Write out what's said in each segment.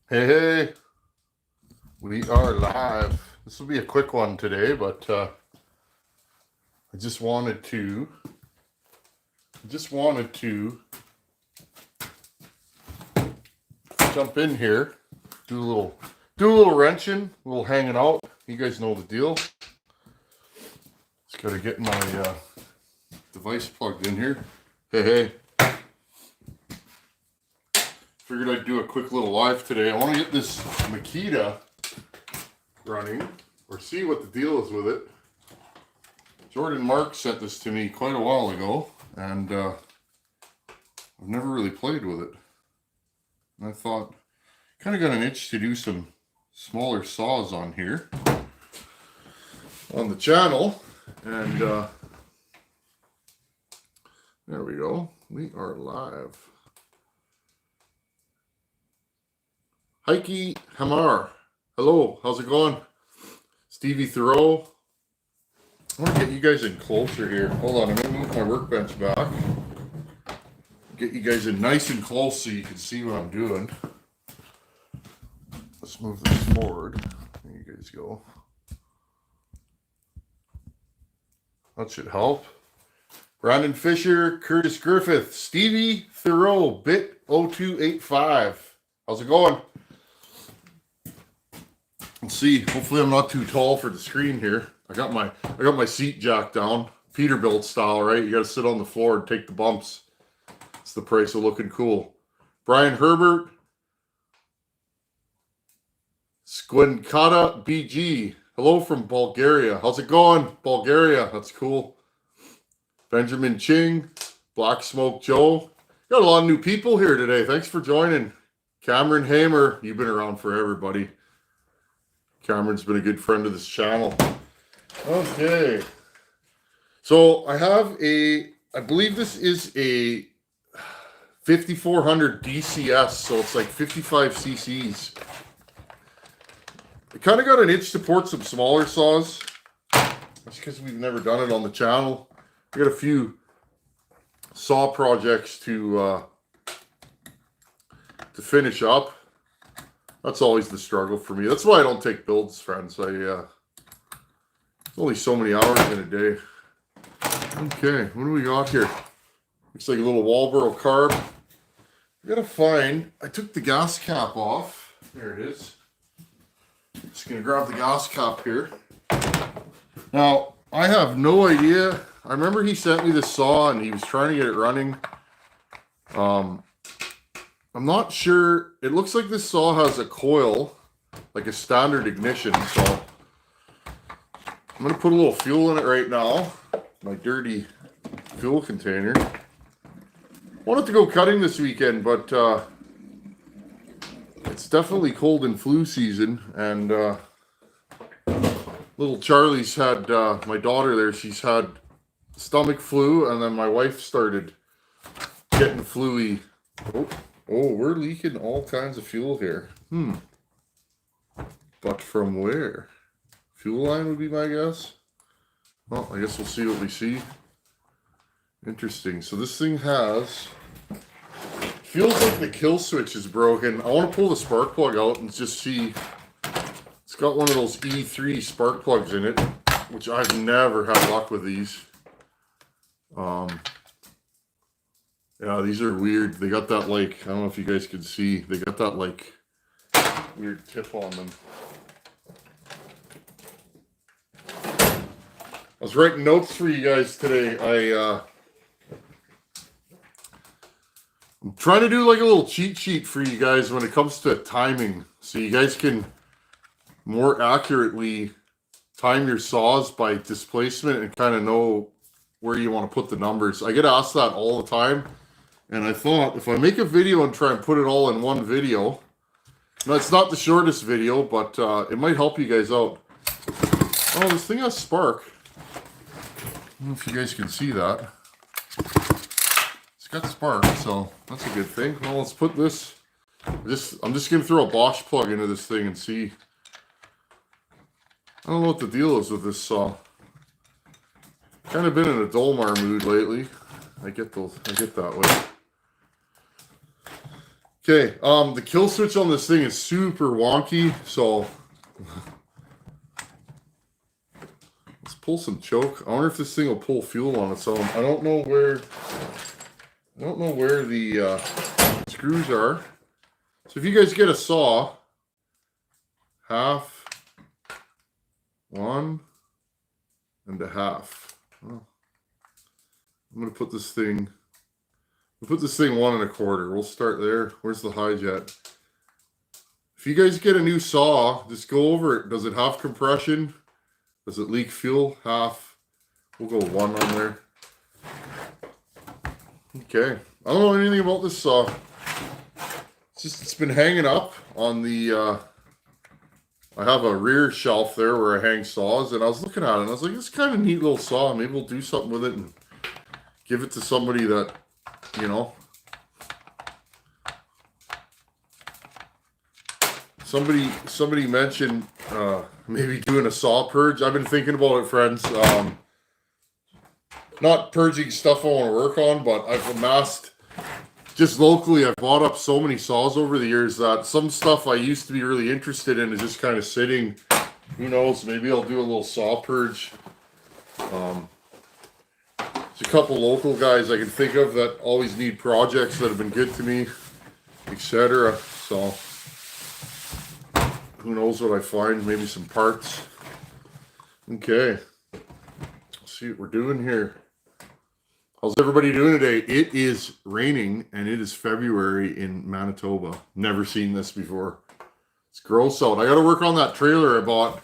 Hey, hey, we are live. This will be a quick one today, but I just wanted to jump in here, do a little wrenching, a little hanging out. You guys know the deal. Just gotta get my device plugged in here. Hey, figured I'd do a quick little live today. I want to get this Makita running, or see what the deal is with it. Jordan Mark sent this to me quite a while ago, and I've never really played with it. And I thought, kind of got an itch to do some smaller saws on here on the channel, and there we go. We are live. Heike Hamar, hello, how's it going? Stevie Thoreau. I want to get you guys in closer here. Hold on, I'm going to move my workbench back. Get you guys in nice and close so you can see what I'm doing. Let's move this forward. There you guys go. That should help. Brandon Fisher, Curtis Griffith, Stevie Thoreau, bit 0285. How's it going? Let's see. Hopefully I'm not too tall for the screen here. I got my seat jack down. Peterbilt style, right? You gotta sit on the floor and take the bumps. It's the price of looking cool. Brian Herbert. Squinkata BG. Hello from Bulgaria. How's it going? Bulgaria. That's cool. Benjamin Ching. Black Smoke Joe. Got a lot of new people here today. Thanks for joining. Cameron Hamer. You've been around forever, buddy. Cameron's been a good friend of this channel. Okay. So I have I believe this is a 5400 DCS. So it's like 55 cc's. I kind of got an itch to port some smaller saws. That's because we've never done it on the channel. We got a few saw projects to finish up. That's always the struggle for me. That's why I don't take builds, friends. There's only so many hours in a day. Okay, what do we got here? Looks like a little Walboro carb. I gotta find. I took the gas cap off. There it is. Just gonna grab the gas cap here. Now, I have no idea. I remember he sent me this saw and he was trying to get it running. I'm not sure. It looks like this saw has a coil, like a standard ignition. So I'm gonna put a little fuel in it right now. My dirty fuel container. Wanted to go cutting this weekend, but it's definitely cold in flu season, and little Charlie's had, my daughter there, she's had stomach flu, and then my wife started getting flu-y. Oh, we're leaking all kinds of fuel here. But from where? Fuel line would be my guess. Well, I guess we'll see what we see. Interesting. So this thing feels like the kill switch is broken. I want to pull the spark plug out and just see. It's got one of those E3 spark plugs in it, which I've never had luck with these. Yeah, these are weird. They got that, like, I don't know if you guys can see. They got that, like, weird tip on them. I was writing notes for you guys today. I'm trying to do like a little cheat sheet for you guys when it comes to timing, so you guys can more accurately time your saws by displacement and kind of know where you want to put the numbers. I get asked that all the time, and I thought if I make a video and try and put it all in one video, now it's not the shortest video, but it might help you guys out. Oh, this thing has spark. I don't know if you guys can see that. It's got spark, so that's a good thing. Well, let's put this. I'm just gonna throw a Bosch plug into this thing and see. I don't know what the deal is with this saw. Kind of been in a Dolmar mood lately. I get that way. Okay, the kill switch on this thing is super wonky, so let's pull some choke. I wonder if this thing will pull fuel on its own. I don't know where the screws are. So if you guys get a saw, half, 1 1/2. Oh. I'm gonna put this thing. We'll put this thing 1 1/4. We'll start there. Where's the high jet? If you guys get a new saw, just go over it. Does it have compression? Does it leak fuel? Half. We'll go 1 on there. Okay. I don't know anything about this saw. It's been hanging up on the. I have a rear shelf there where I hang saws, and I was looking at it, and I was like, "This kind of neat little saw. Maybe we'll do something with it and give it to somebody that." You know, somebody mentioned maybe doing a saw purge. I've been thinking about it, friends. Not purging stuff I want to work on, but I've amassed just locally. I've bought up so many saws over the years that some stuff I used to be really interested in is just kind of sitting. Who knows? Maybe I'll do a little saw purge. There's a couple local guys I can think of that always need projects that have been good to me, etc. So, who knows what I find? Maybe some parts. Okay. Let's see what we're doing here. How's everybody doing today? It is raining, and it is February in Manitoba. Never seen this before. It's gross out. I got to work on that trailer I bought.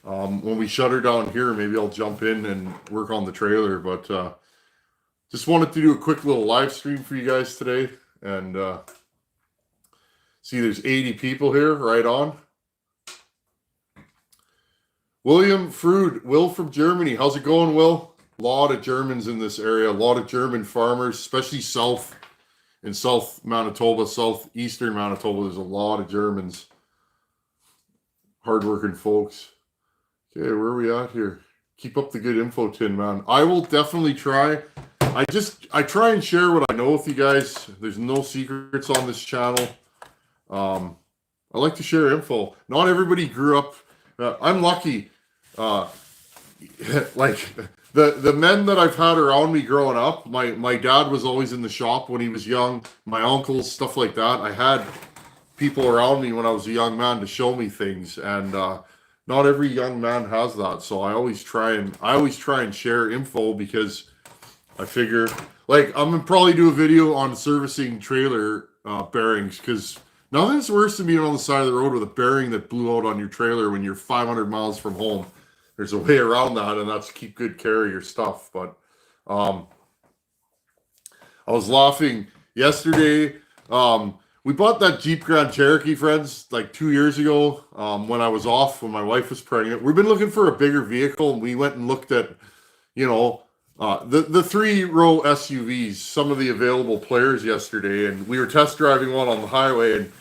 When we shut her down here, maybe I'll jump in and work on the trailer. But just wanted to do a quick little live stream for you guys today. And see, there's 80 people here. Right on. William Frood, Will from Germany. How's it going, Will? A lot of Germans in this area. A lot of German farmers, especially in South Manitoba, southeastern Manitoba. There's a lot of Germans. Hardworking folks. Okay, where are we at here? Keep up the good info, Tin Man. I will definitely try. I try and share what I know with you guys. There's no secrets on this channel. I like to share info. Not everybody grew up. I'm lucky. Like the men that I've had around me growing up. My dad was always in the shop when he was young. My uncles, stuff like that. I had people around me when I was a young man to show me things, and not every young man has that. So I always try and share info, because I figure, like, I'm gonna probably do a video on servicing trailer bearings, because nothing's worse than being on the side of the road with a bearing that blew out on your trailer when you're 500 miles from home. There's a way around that, and that's to keep good care of your stuff. But I was laughing yesterday. We bought that Jeep Grand Cherokee, friends, like 2 years ago when I was off, when my wife was pregnant. We've been looking for a bigger vehicle, and we went and looked at, the 3-row SUVs, some of the available players yesterday, and we were test driving one on the highway, and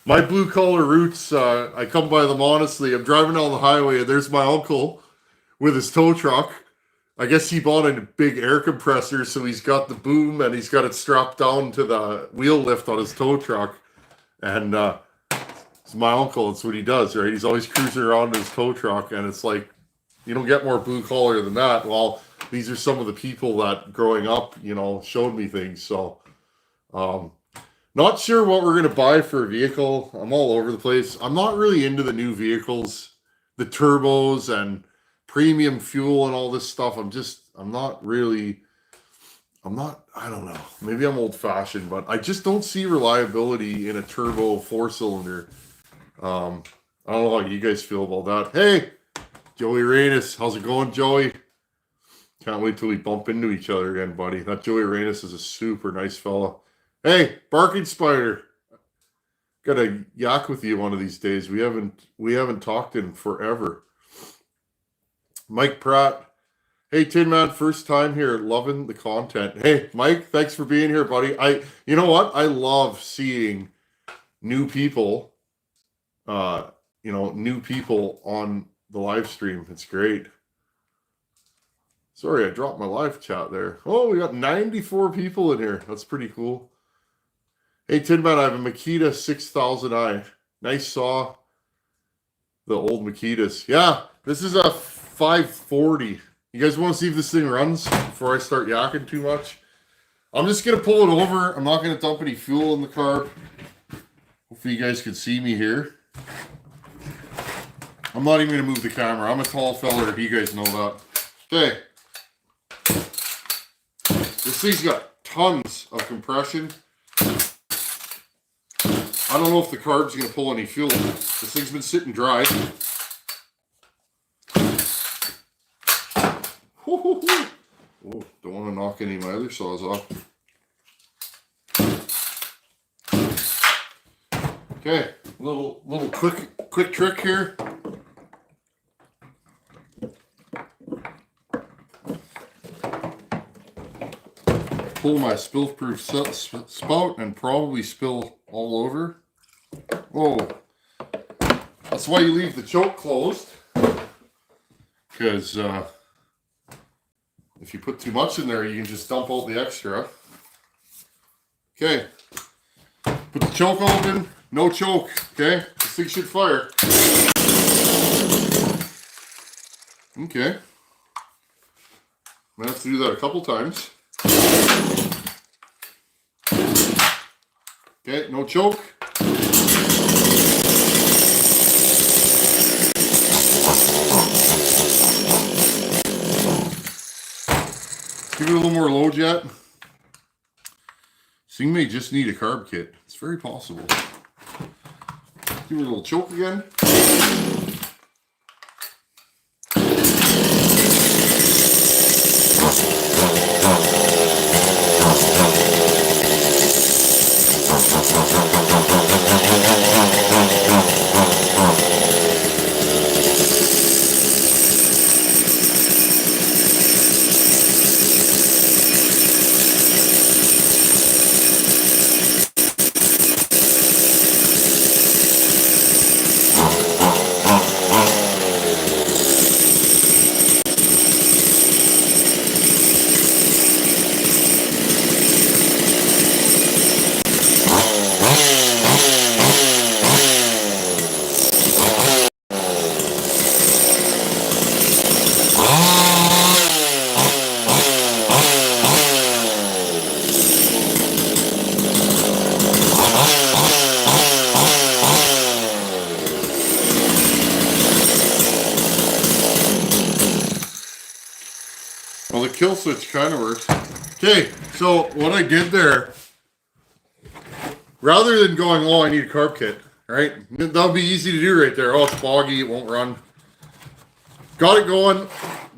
my blue-collar roots, I come by them honestly. I'm driving down the highway, and there's my uncle with his tow truck. I guess he bought a big air compressor, so he's got the boom, and he's got it strapped down to the wheel lift on his tow truck. And it's my uncle. It's what he does, right? He's always cruising around in his tow truck, and it's like, you don't get more blue-collar than that. Well, these are some of the people that, growing up, showed me things. So, not sure what we're going to buy for a vehicle. I'm all over the place. I'm not really into the new vehicles, the turbos and premium fuel and all this stuff. I don't know. Maybe I'm old fashioned, but I just don't see reliability in a turbo 4-cylinder. I don't know how you guys feel about that. Hey, Joey Reynes. How's it going, Joey? Can't wait till we bump into each other again, buddy. That Joey Reynes is a super nice fella. Hey, Barking Spider. Gotta yak with you one of these days. We haven't talked in forever. Mike Pratt. Hey, Tin Man, first time here, loving the content. Hey, Mike, thanks for being here, buddy. You know what? I love seeing new people, new people on the live stream. It's great. Sorry, I dropped my live chat there. Oh, we got 94 people in here. That's pretty cool. Hey, Tin Man, I have a Makita 6000i. Nice saw. The old Makitas. Yeah, this is a 540. You guys want to see if this thing runs before I start yakking too much? I'm just going to pull it over. I'm not going to dump any fuel in the car. Hopefully you guys can see me here. I'm not even going to move the camera. I'm a tall feller. You guys know that. Okay. This thing's got tons of compression. I don't know if the carb's going to pull any fuel. This thing's been sitting dry. Oh, don't want to knock any of my other saws off. Okay, little quick trick here. Pull my spill-proof spout and probably spill all over. Oh, that's why you leave the choke closed, because if you put too much in there, you can just dump out the extra. Okay, put the choke open, no choke, okay? This thing should fire. Okay, I'm gonna have to do that a couple times. Okay, no choke. Give it a little more low jet. This thing may just need a carb kit. It's very possible. Give it a little choke again. Well, the kill switch kind of works. Okay, so what I did there, rather than going, oh, I need a carb kit, right? That'll be easy to do right there. Oh, it's boggy, it won't run. Got it going,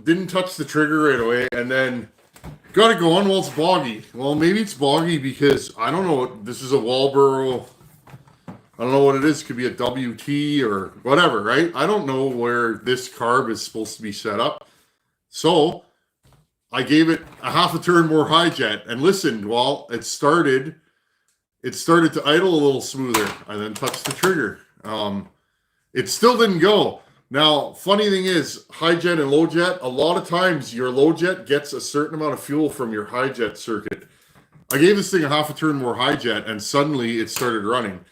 didn't touch the trigger right away, and then got it going, well, it's boggy. Well, maybe it's boggy because, I don't know, this is a Walboro, I don't know what it is. It could be a WT or whatever, right? I don't know where this carb is supposed to be set up. So I gave it a half a turn more high jet and listened while it started to idle a little smoother. I then touched the trigger. It still didn't go. Now, funny thing is, high jet and low jet, a lot of times your low jet gets a certain amount of fuel from your high jet circuit. I gave this thing a half a turn more high jet and suddenly it started running.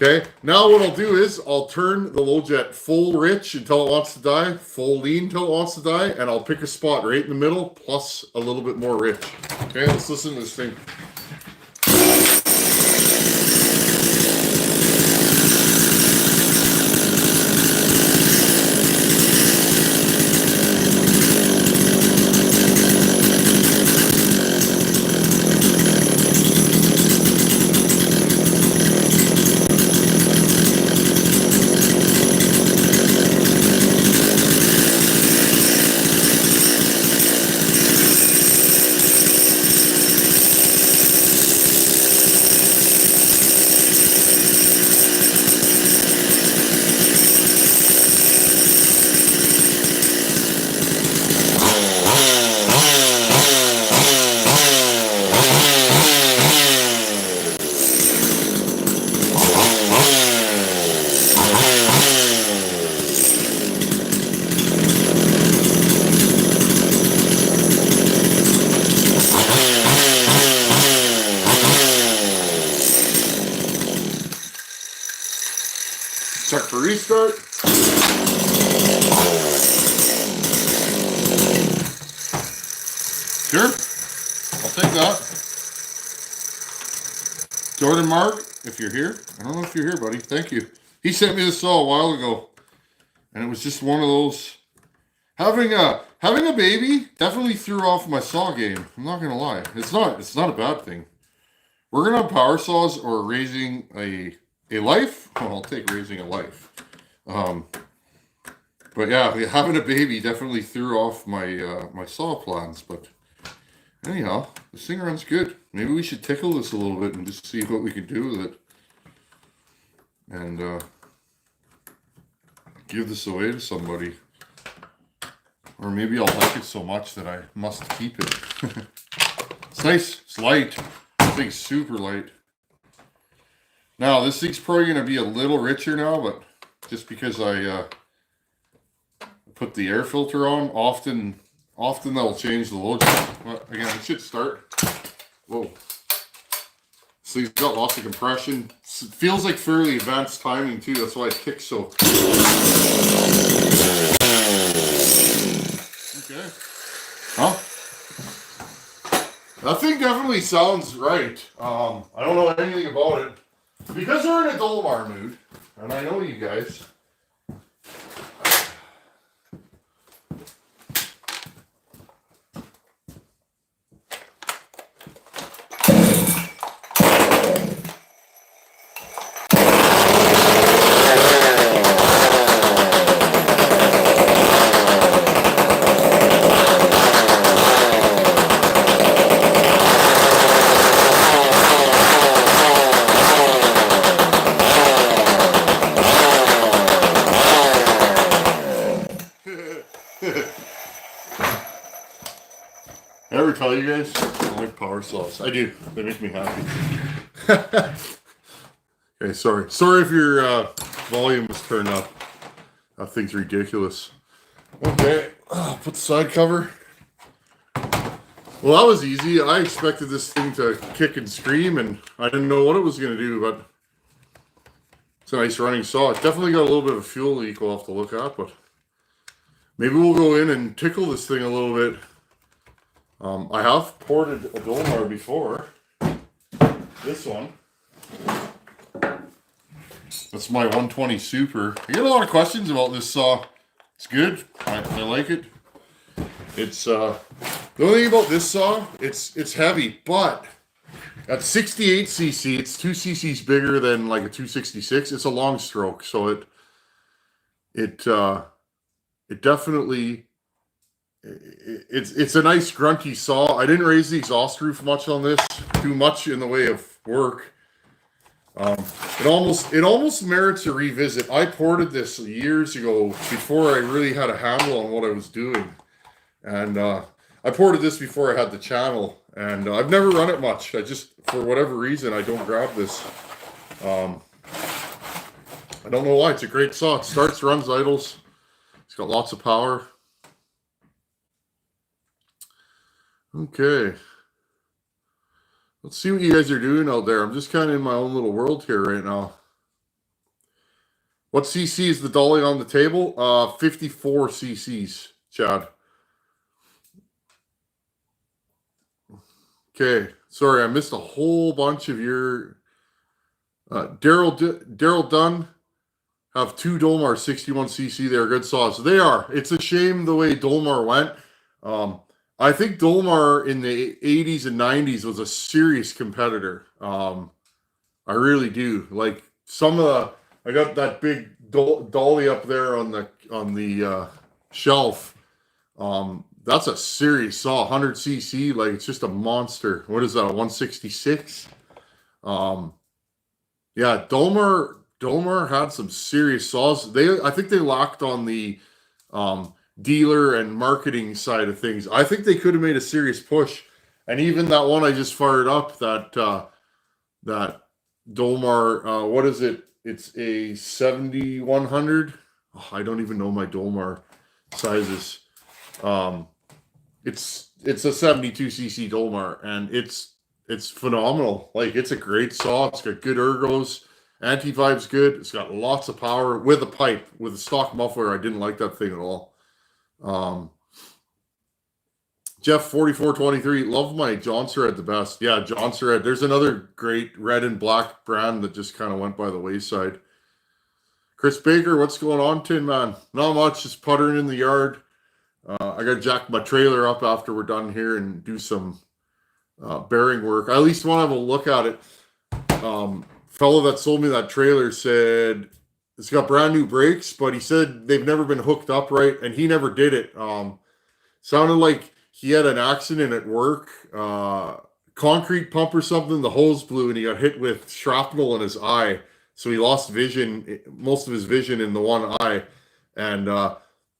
Okay, now what I'll do is I'll turn the low jet full rich until it wants to die, full lean until it wants to die, and I'll pick a spot right in the middle plus a little bit more rich. Okay, let's listen to this thing. Check for restart. Sure, I'll take that. Jordan Mark, if you're here, I don't know if you're here, buddy. Thank you. He sent me this saw a while ago, and it was just one of those. Having a baby definitely threw off my saw game. I'm not gonna lie. It's not a bad thing. We're gonna have power saws or raising a life. Well, I'll take raising a life. But yeah, having a baby definitely threw off my my saw plans. But anyhow, this thing runs good. Maybe we should tickle this a little bit and just see what we can do with it. And give this away to somebody. Or maybe I'll like it so much that I must keep it. It's nice. It's light. This thing's super light. Now, this thing's probably going to be a little richer now, but just because I put the air filter on, often that'll change the load. But again, it should start. Whoa. This thing's got lots of compression. It feels like fairly advanced timing too. That's why it kicks so. Okay. Huh? That thing definitely sounds right. I don't know anything about it. Because we're in a Dolmar mood, and I know you guys. I ever tell you guys I like power saws? I do. They make me happy. Okay, sorry. Sorry if your volume was turned up. That thing's ridiculous. Okay, put the side cover. Well, that was easy. I expected this thing to kick and scream, and I didn't know what it was going to do, but it's a nice running saw. It's definitely got a little bit of a fuel leak we'll have to look at, but maybe we'll go in and tickle this thing a little bit. I have ported a Dolmar before. This one. That's my 120 Super. I get a lot of questions about this saw. It's good. I like it. It's the only thing about this saw, it's heavy, but at 68 cc, it's 2 cc's bigger than like a 266. It's a long stroke, so it definitely. It's a nice grunty saw. I didn't raise the exhaust roof much on this, too much in the way of work. It almost merits a revisit. I ported this years ago before I really had a handle on what I was doing, and I ported this before I had the channel, and I've never run it much. I just, for whatever reason, I don't grab this. I don't know why. It's a great saw. It starts, runs, idles. It's got lots of power. Okay. Let's see what you guys are doing out there. I'm just kind of in my own little world here right now. What cc is the dolly on the table? 54 cc's, Chad. Okay. Sorry, I missed a whole bunch of your... Daryl Dunn have 2 Dolmar 61cc. They're good saws. They are. It's a shame the way Dolmar went. I think Dolmar in the 80s and 90s was a serious competitor. I really do. Like some of the, I got that big dolly up there on the shelf. That's a serious saw, 100 cc. Like it's just a monster. What is that? A 166? Yeah, Dolmar had some serious saws. I think they locked on the dealer and marketing side of things. I think they could have made a serious push. And even that one I just fired up, that Dolmar, what is it? It's a 7100. Oh, I don't even know my Dolmar sizes. It's a 72 cc Dolmar, and it's phenomenal. Like it's a great saw. It's got good ergos, Anti-vibe's good. It's got lots of power with a pipe. With a stock muffler, I didn't like that thing at all. Jeff 4423, love my Johnson Red the best. Yeah, Johnson Red. There's another great red and black brand that just kind of went by the wayside. Chris Baker, what's going on, Tin Man? Not much, just puttering in the yard. I got to jack my trailer up after we're done here and do some bearing work. I at least want to have a look at it. Fellow that sold me that trailer said it's got brand new brakes, but he said they've never been hooked up right, and he never did it. Sounded like he had an accident at work, concrete pump or something. The hose blew, and he got hit with shrapnel in his eye. So he lost vision, most of his vision in the one eye. And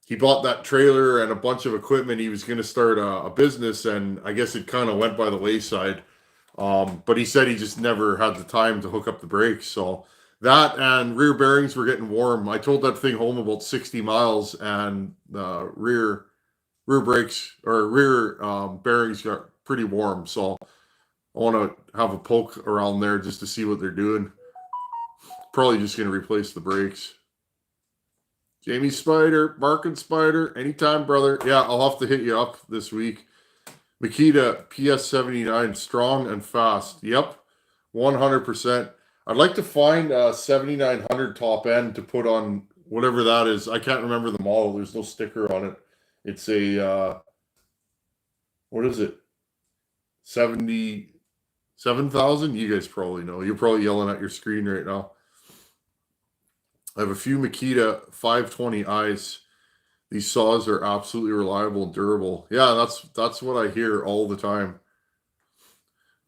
he bought that trailer and a bunch of equipment. He was going to start a business, and I guess it kind of went by the wayside. But he said he just never had the time to hook up the brakes. So that and rear bearings were getting warm. I told that thing home about 60 miles, and rear brakes or rear bearings got pretty warm. So I want to have a poke around there just to see what they're doing. Probably just going to replace the brakes. Jamie Spider, Markin Spider, anytime, brother. Yeah, I'll have to hit you up this week. Makita PS79, strong and fast. Yep, 100%. I'd like to find a 7900 top end to put on whatever that is. I can't remember the model. There's no sticker on it. It's a, what is it? 77,000? You guys probably know. You're probably yelling at your screen right now. I have a few Makita 520Is. These saws are absolutely reliable and durable. Yeah, that's what I hear all the time.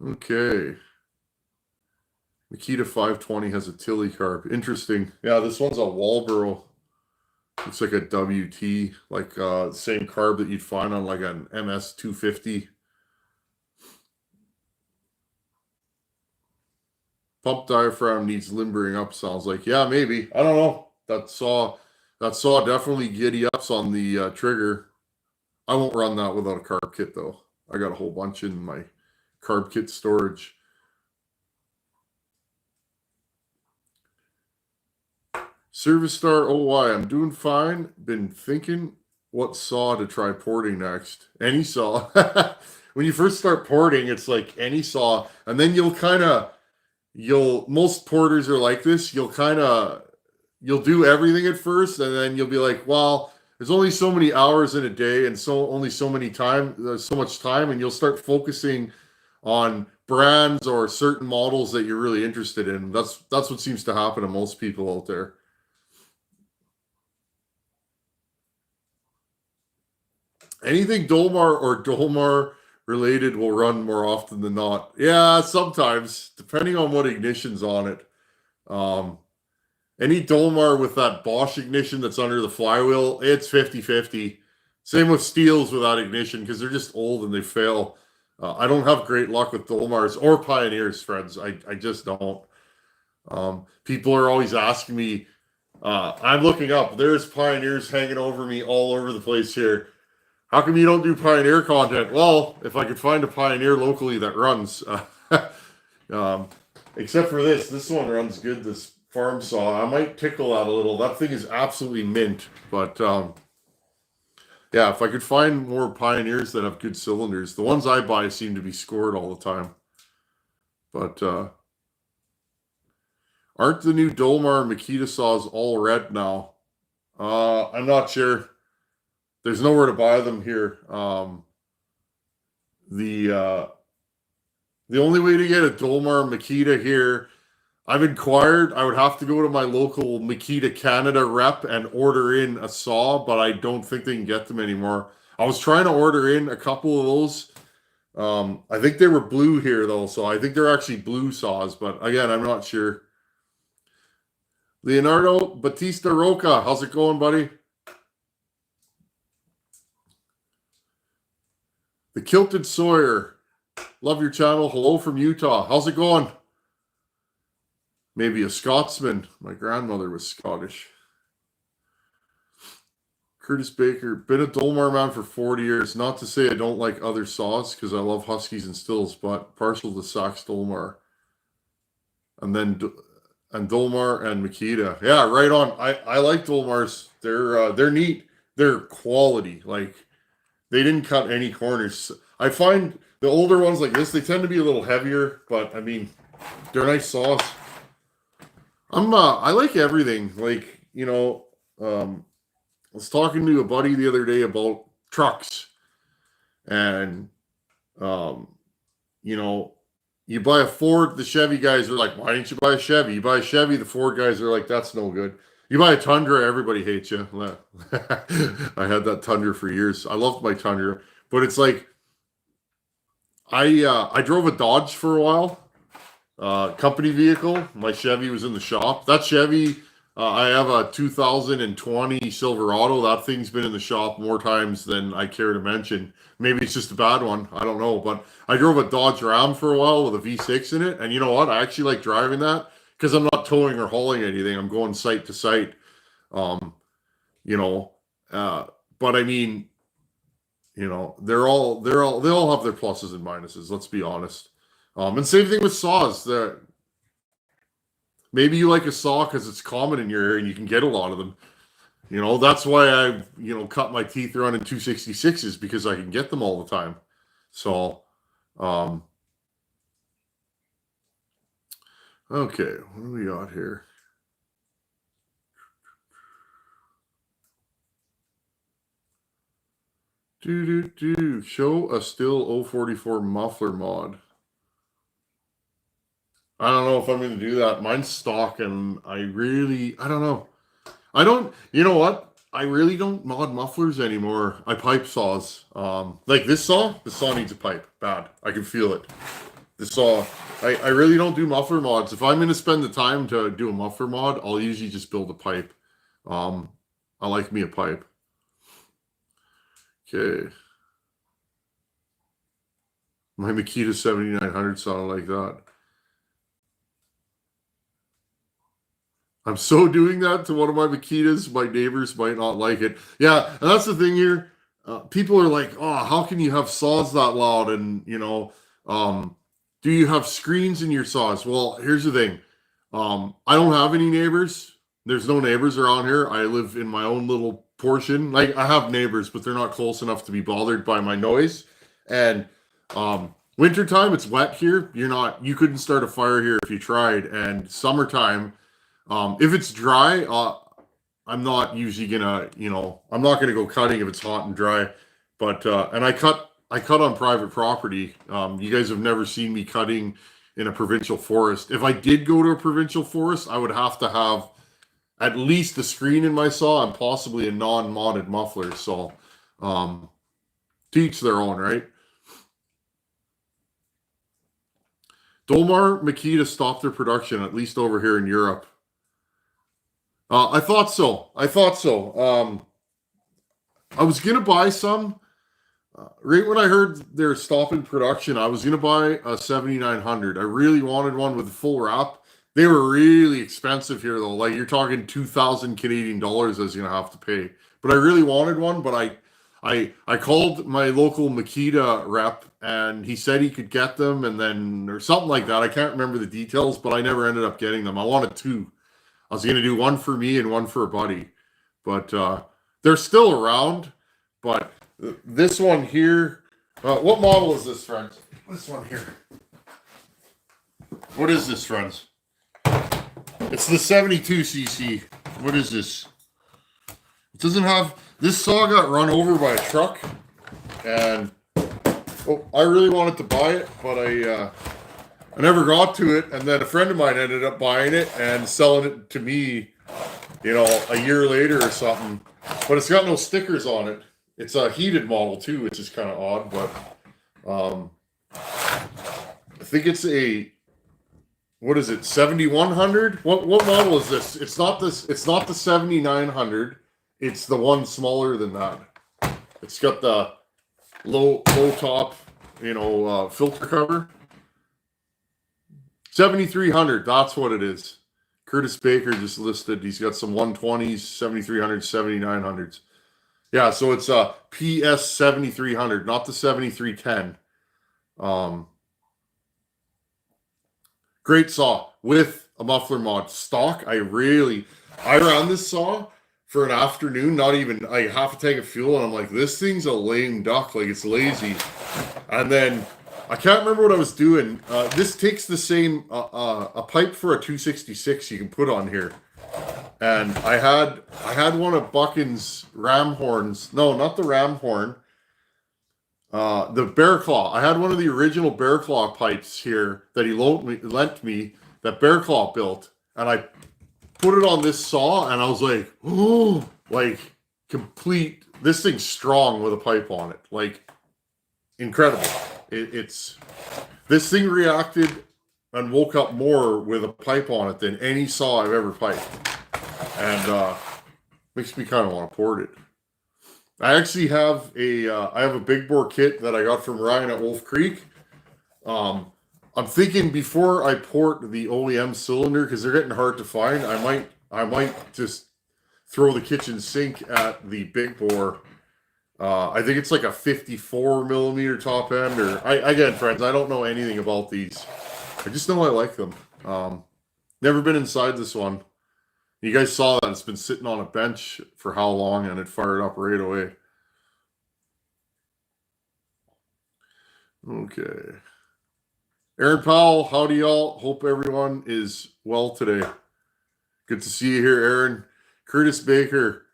Okay. Makita 520 has a Tilly carb. Interesting. Yeah, this one's a Walboro. Looks like a WT, like same carb that you'd find on like an MS 250. Pump diaphragm needs limbering up, sounds like. Yeah, maybe. I don't know. That saw definitely giddy ups on the trigger. I won't run that without a carb kit, though. I got a whole bunch in my carb kit storage. Service Star OY, I'm doing fine. Been thinking what saw to try porting next. Any saw. When you first start porting, it's like any saw. And then most porters are like this. You'll do everything at first, and then you'll be like, well, there's only so many hours in a day, and only so much time, and you'll start focusing on brands or certain models that you're really interested in. That's what seems to happen to most people out there. Anything Dolmar or Dolmar related will run more often than not. Yeah, sometimes, depending on what ignition's on it. Any Dolmar with that Bosch ignition that's under the flywheel, it's 50-50. Same with Steels without ignition, because they're just old and they fail. I don't have great luck with Dolmars or Pioneers, friends. I just don't. People are always asking me, I'm looking up. There's Pioneers hanging over me all over the place here. How come you don't do Pioneer content? Well, if I could find a Pioneer locally that runs. Except for this one runs good, this farm saw. I might tickle that a little. That thing is absolutely mint. But, yeah, if I could find more Pioneers that have good cylinders. The ones I buy seem to be scored all the time. But, aren't the new Dolmar Makita saws all red now? I'm not sure. There's nowhere to buy them here. The only way to get a Dolmar Makita here, I've inquired. I would have to go to my local Makita Canada rep and order in a saw, but I don't think they can get them anymore. I was trying to order in a couple of those. I think they were blue here, though, so I think they're actually blue saws, but again, I'm not sure. Leonardo Batista Roca, how's it going, buddy? The Kilted Sawyer, love your channel. Hello from Utah. How's it going? Maybe a Scotsman. My grandmother was Scottish. Curtis Baker, been a Dolmar man for 40 years. Not to say I don't like other saws, because I love Huskies and Stills, but partial to Sax Dolmar. And And Dolmar and Makita. Yeah, right on. I like Dolmars. They're neat. They're quality. Like, they didn't cut any corners. I find the older ones like this, they tend to be a little heavier, but I mean, they're nice saws. I like everything. Like, I was talking to a buddy the other day about trucks, and you know, you buy a Ford, the Chevy guys are like, why didn't you buy a Chevy? You buy a Chevy, the Ford guys are like, that's no good. You buy a Tundra, everybody hates you. I had that Tundra for years. I loved my Tundra, but it's like, I drove a Dodge for a while, company vehicle. My Chevy was in the shop. That Chevy, I have a 2020 Silverado. That thing's been in the shop more times than I care to mention. Maybe it's just a bad one. I don't know. But I drove a Dodge Ram for a while with a V6 in it. And you know what? I actually like driving that because I'm not towing or hauling anything. I'm going site to site. You know, but I mean, they all have their pluses and minuses. Let's be honest. And same thing with saws. Maybe you like a saw because it's common in your area and you can get a lot of them. That's why I, cut my teeth running 266s because I can get them all the time. So, okay, what do we got here? Show a still 044 muffler mod. I don't know if I'm going to do that. Mine's stock, and I don't know. You know what? I really don't mod mufflers anymore. I pipe saws. Like this saw needs a pipe. Bad. I can feel it. This saw, I really don't do muffler mods. If I'm going to spend the time to do a muffler mod, I'll usually just build a pipe. I like me a pipe. Okay. My Makita 7900 sounded like that. I'm so doing that to one of my Makitas. My neighbors might not like it. Yeah, and that's the thing here. People are like, oh, how can you have saws that loud? And, do you have screens in your saws? Well, here's the thing. I don't have any neighbors. There's no neighbors around here. I live in my own little portion. Like, I have neighbors, but they're not close enough to be bothered by my noise. And wintertime, it's wet here. You couldn't start a fire here if you tried. And summertime, if it's dry, I'm not usually gonna, I'm not gonna go cutting if it's hot and dry. But and I cut on private property. You guys have never seen me cutting in a provincial forest. If I did go to a provincial forest, I would have to have at least a screen in my saw and possibly a non-modded muffler. So, to each their own, right? Dolmar Makita stopped their production, at least over here in Europe. I thought so. I was going to buy some. Right when I heard they're stopping production, I was going to buy a 7900. I really wanted one with a full wrap. They were really expensive here, though. Like, you're talking 2,000 Canadian dollars I was going to have to pay. But I really wanted one, but I called my local Makita rep, and he said he could get them, and then, or something like that. I can't remember the details, but I never ended up getting them. I wanted two. I was going to do one for me and one for a buddy. But they're still around. But this one here, what model is this, friends? This one here. What is this, friends? It's the 72cc. What is this? It doesn't have... This saw got run over by a truck. And I really wanted to buy it, but I never got to it. And then a friend of mine ended up buying it and selling it to me, a year later or something. But it's got no stickers on it. It's a heated model too, which is kind of odd. But I think it's a... What is it? 7100? What model is this? It's not this. It's not the 7900. It's the one smaller than that. It's got the low top, filter cover. 7300. That's what it is. Curtis Baker just listed. He's got some 120s, 7300s, 7900s. Yeah, so it's a PS 7300, not the 7310. Great saw with a muffler mod. Stock, I ran this saw for an afternoon, not even like half a tank of fuel, and I'm like, this thing's a lame duck, like it's lazy. And then I can't remember what I was doing. This takes the same a pipe for a 266 you can put on here. And I had one of Buchan's ram horns. No, not the ram horn. The Bear Claw. I had one of the original Bear Claw pipes here that he lent me that Bear Claw built, and I put it on this saw, and I was like, oh, like complete. This thing's strong with a pipe on it, like incredible. It's this thing reacted and woke up more with a pipe on it than any saw I've ever piped, and makes me kind of want to port it. I actually have a big bore kit that I got from Ryan at Wolf Creek. I'm thinking before I port the OEM cylinder, because they're getting hard to find, I might just throw the kitchen sink at the big bore. I think it's like a 54 millimeter top end, or again, friends, I don't know anything about these. I just know I like them. Never been inside this one. You guys saw that it's been sitting on a bench for how long, and it fired up right away. Okay. Aaron Powell, howdy y'all. Hope everyone is well today. Good to see you here, Aaron. Curtis Baker.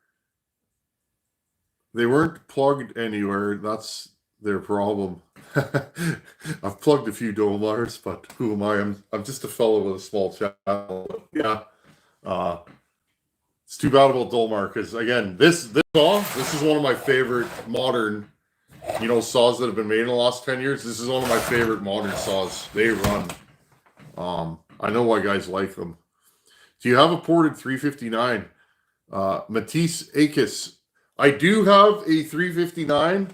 They weren't plugged anywhere. That's their problem. I've plugged a few Domars, but who am I? I'm just a fellow with a small channel. But yeah. It's too bad about Dolmar, because again, this saw, this is one of my favorite modern, saws that have been made in the last 10 years. This is one of my favorite modern saws. They run. I know why guys like them. Do you have a ported 359? Matisse Akis. I do have a 359.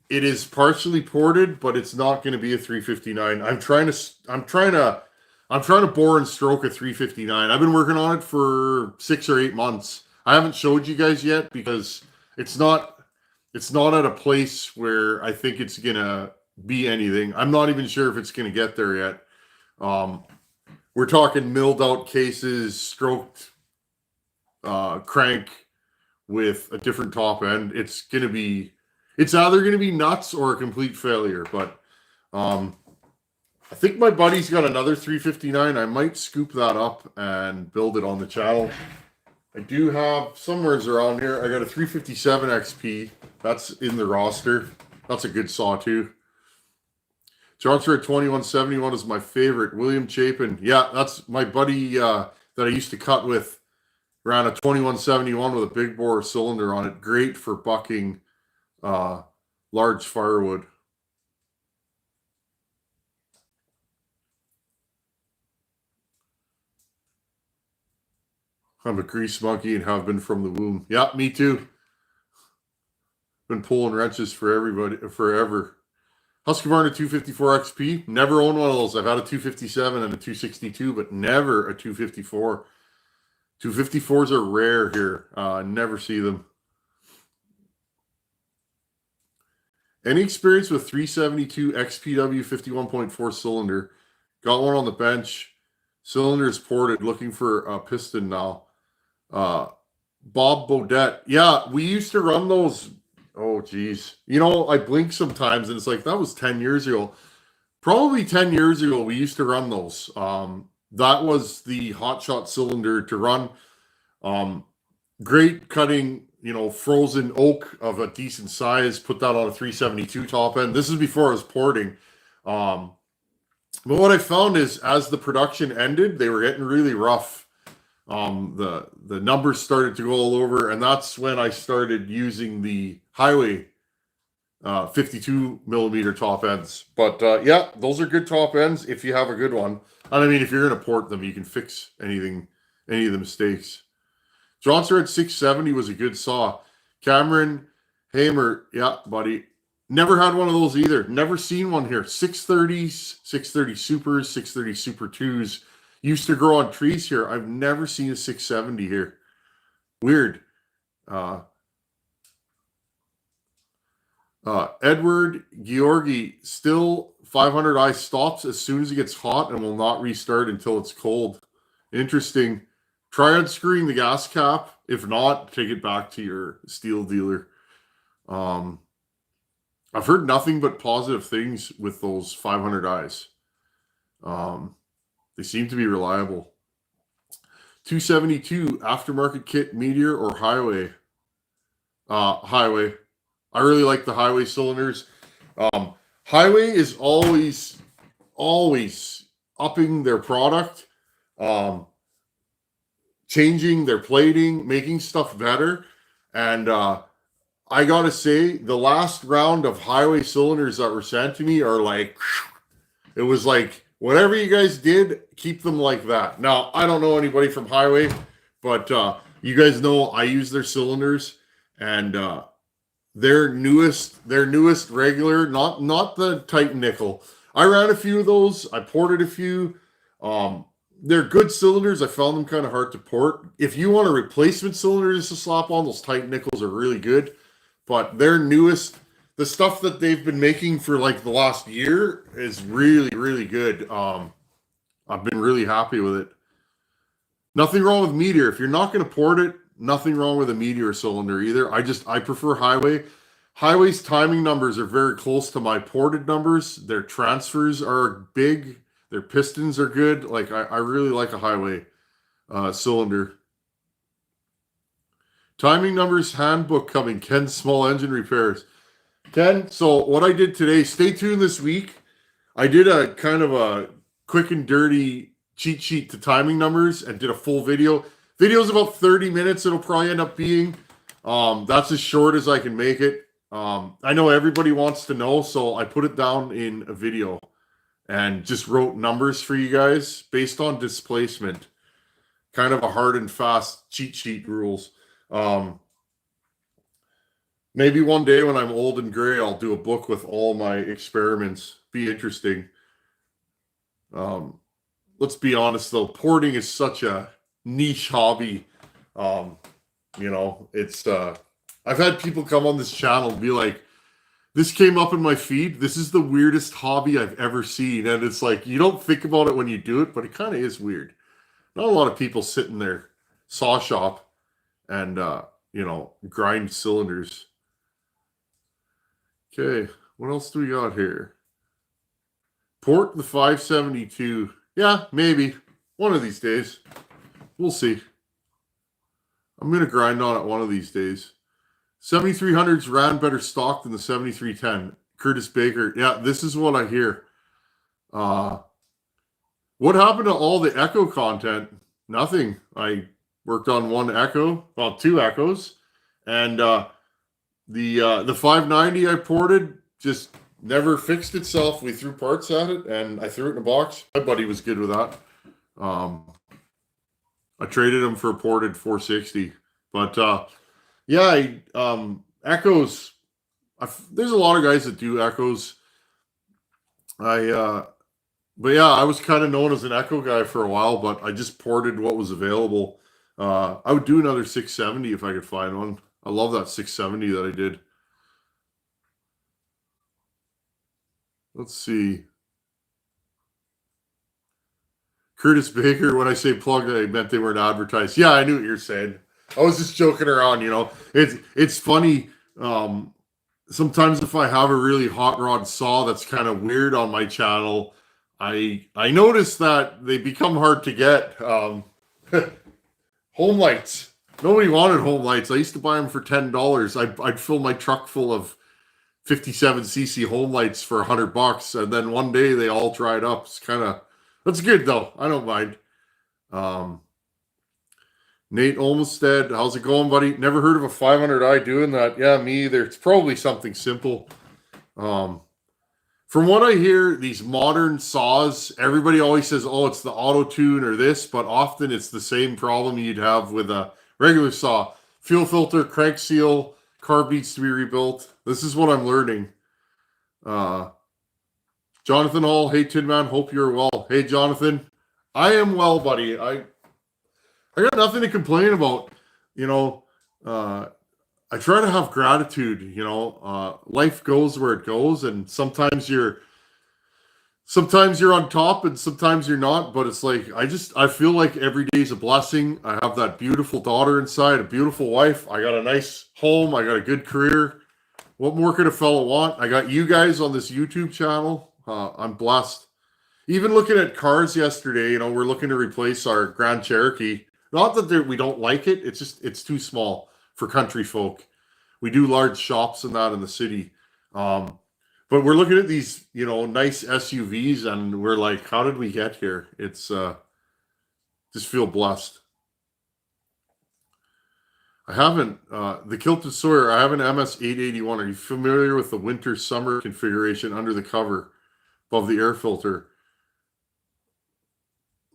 It is partially ported, but it's not going to be a 359. I'm trying to bore and stroke a 359. I've been working on it for 6 or 8 months. I haven't showed you guys yet because it's not at a place where I think it's gonna be anything. I'm not even sure if it's gonna get there yet. We're talking milled out cases, stroked crank with a different top end. It's either gonna be nuts or a complete failure, but I think my buddy's got another 359. I might scoop that up and build it on the channel. I do have somewheres around here. I got a 357 XP. That's in the roster. That's a good saw too. Johnson at 2171 is my favorite. William Chapin. Yeah, that's my buddy that I used to cut with. Ran a 2171 with a big bore cylinder on it. Great for bucking large firewood. I'm a grease monkey and have been from the womb. Yeah, me too. Been pulling wrenches for everybody forever. Husqvarna 254 XP. Never owned one of those. I've had a 257 and a 262, but never a 254. 254s are rare here. Never see them. Any experience with 372 XPW 51.4 cylinder? Got one on the bench. Cylinder is ported. Looking for a piston now. Bob Bodette. Yeah, we used to run those. Oh, geez. I blink sometimes, and it's like, that was 10 years ago. Probably 10 years ago, we used to run those. That was the hotshot cylinder to run. Great cutting, frozen oak of a decent size. Put that on a 372 top end. This is before I was porting. But what I found is, as the production ended, they were getting really rough. The numbers started to go all over, and that's when I started using the highway 52 millimeter top ends. But yeah, those are good top ends if you have a good one. And I mean, if you're going to port them, you can fix any of the mistakes. Johnson at 670 was a good saw. Cameron Hamer, yeah, buddy. Never had one of those either. Never seen one here. 630s, 630 Supers, 630 Super 2s. Used to grow on trees here. I've never seen a 670 here. Weird. Edward Georgi, still 500i stops as soon as it gets hot and will not restart until it's cold. Interesting. Try unscrewing the gas cap. If not, take it back to your steel dealer. I've heard nothing but positive things with those 500Is. They seem to be reliable. 272 aftermarket kit, Meteor or Highway? Highway. I really like the Highway cylinders. Highway is always upping their product, changing their plating, making stuff better. And I gotta say, the last round of Highway cylinders that were sent to me are like, it was like, whatever you guys did, keep them like that. Now, I don't know anybody from Highway, but you guys know I use their cylinders, and their newest regular, not the Titan nickel. I ran a few of those. I ported a few. They're good cylinders. I found them kind of hard to port. If you want a replacement cylinder just to slap on, those Titan nickels are really good. But their newest, the stuff that they've been making for like the last year is really, really good. I've been really happy with it. Nothing wrong with Meteor. If you're not going to port it, nothing wrong with a Meteor cylinder either. I prefer Highway. Highway's timing numbers are very close to my ported numbers. Their transfers are big. Their pistons are good. Like I really like a Highway cylinder. Timing numbers handbook coming. Ken's small engine repairs. Ken, so what I did today, stay tuned this week. I did a kind of a quick and dirty cheat sheet to timing numbers and did a full video. Video's about 30 minutes. It'll probably end up being. That's as short as I can make it. I know everybody wants to know, so I put it down in a video and just wrote numbers for you guys based on displacement. Kind of a hard and fast cheat sheet rules. Maybe one day when I'm old and gray, I'll do a book with all my experiments. Be interesting. Let's be honest though, porting is such a niche hobby. It's I've had people come on this channel and be like, this came up in my feed. This is the weirdest hobby I've ever seen. And it's like, you don't think about it when you do it, but it kind of is weird. Not a lot of people sit in their saw shop and, grind cylinders. Okay, what else do we got here? Port the 572. Yeah, maybe. One of these days. We'll see. I'm going to grind on it one of these days. 7300s ran better stock than the 7310. Curtis Baker. Yeah, this is what I hear. What happened to all the Echo content? Nothing. I worked on one Echo. Well, two Echoes. And the 590 I ported just never fixed itself. We threw parts at it, and I threw it in a box. My buddy was good with that. I traded him for a ported 460. But, Echoes. There's a lot of guys that do Echoes. I was kind of known as an Echo guy for a while, but I just ported what was available. I would do another 670 if I could find one. I love that 670 that I did. Let's see. Curtis Baker, when I say plug, I meant they weren't advertised. Yeah, I knew what you're saying. I was just joking around, It's funny. Sometimes if I have a really hot rod saw that's kind of weird on my channel, I notice that they become hard to get. Home lights. Nobody wanted home lights. I used to buy them for $10. I'd fill my truck full of 57cc home lights for $100, and then one day they all dried up. That's good though. I don't mind. Nate Olmstead, how's it going, buddy? Never heard of a 500i doing that. Yeah, me either. It's probably something simple. From what I hear, these modern saws, everybody always says, oh, it's the auto tune or this, but often it's the same problem you'd have with a regular saw. Fuel filter, crank seal, carb needs to be rebuilt. This is what I'm learning. Jonathan Hall, hey Tin Man, hope you're well. Hey Jonathan, I am well, buddy. I got nothing to complain about. I try to have gratitude. Life goes where it goes, and sometimes you're sometimes you're on top and sometimes you're not, but it's like I feel like every day is a blessing. I have that beautiful daughter inside, a beautiful wife. I got a nice home. I got a good career. What more could a fellow want? I got you guys on this YouTube channel. I'm blessed. Even looking at cars yesterday, we're looking to replace our Grand Cherokee. Not that we don't like it. It's just it's too small for country folk. We do large shops and that in the city. But we're looking at these, nice SUVs, and we're like, how did we get here? It's just feel blessed. I haven't the Kilted Sawyer. I have an MS881. Are you familiar with the winter-summer configuration under the cover above the air filter?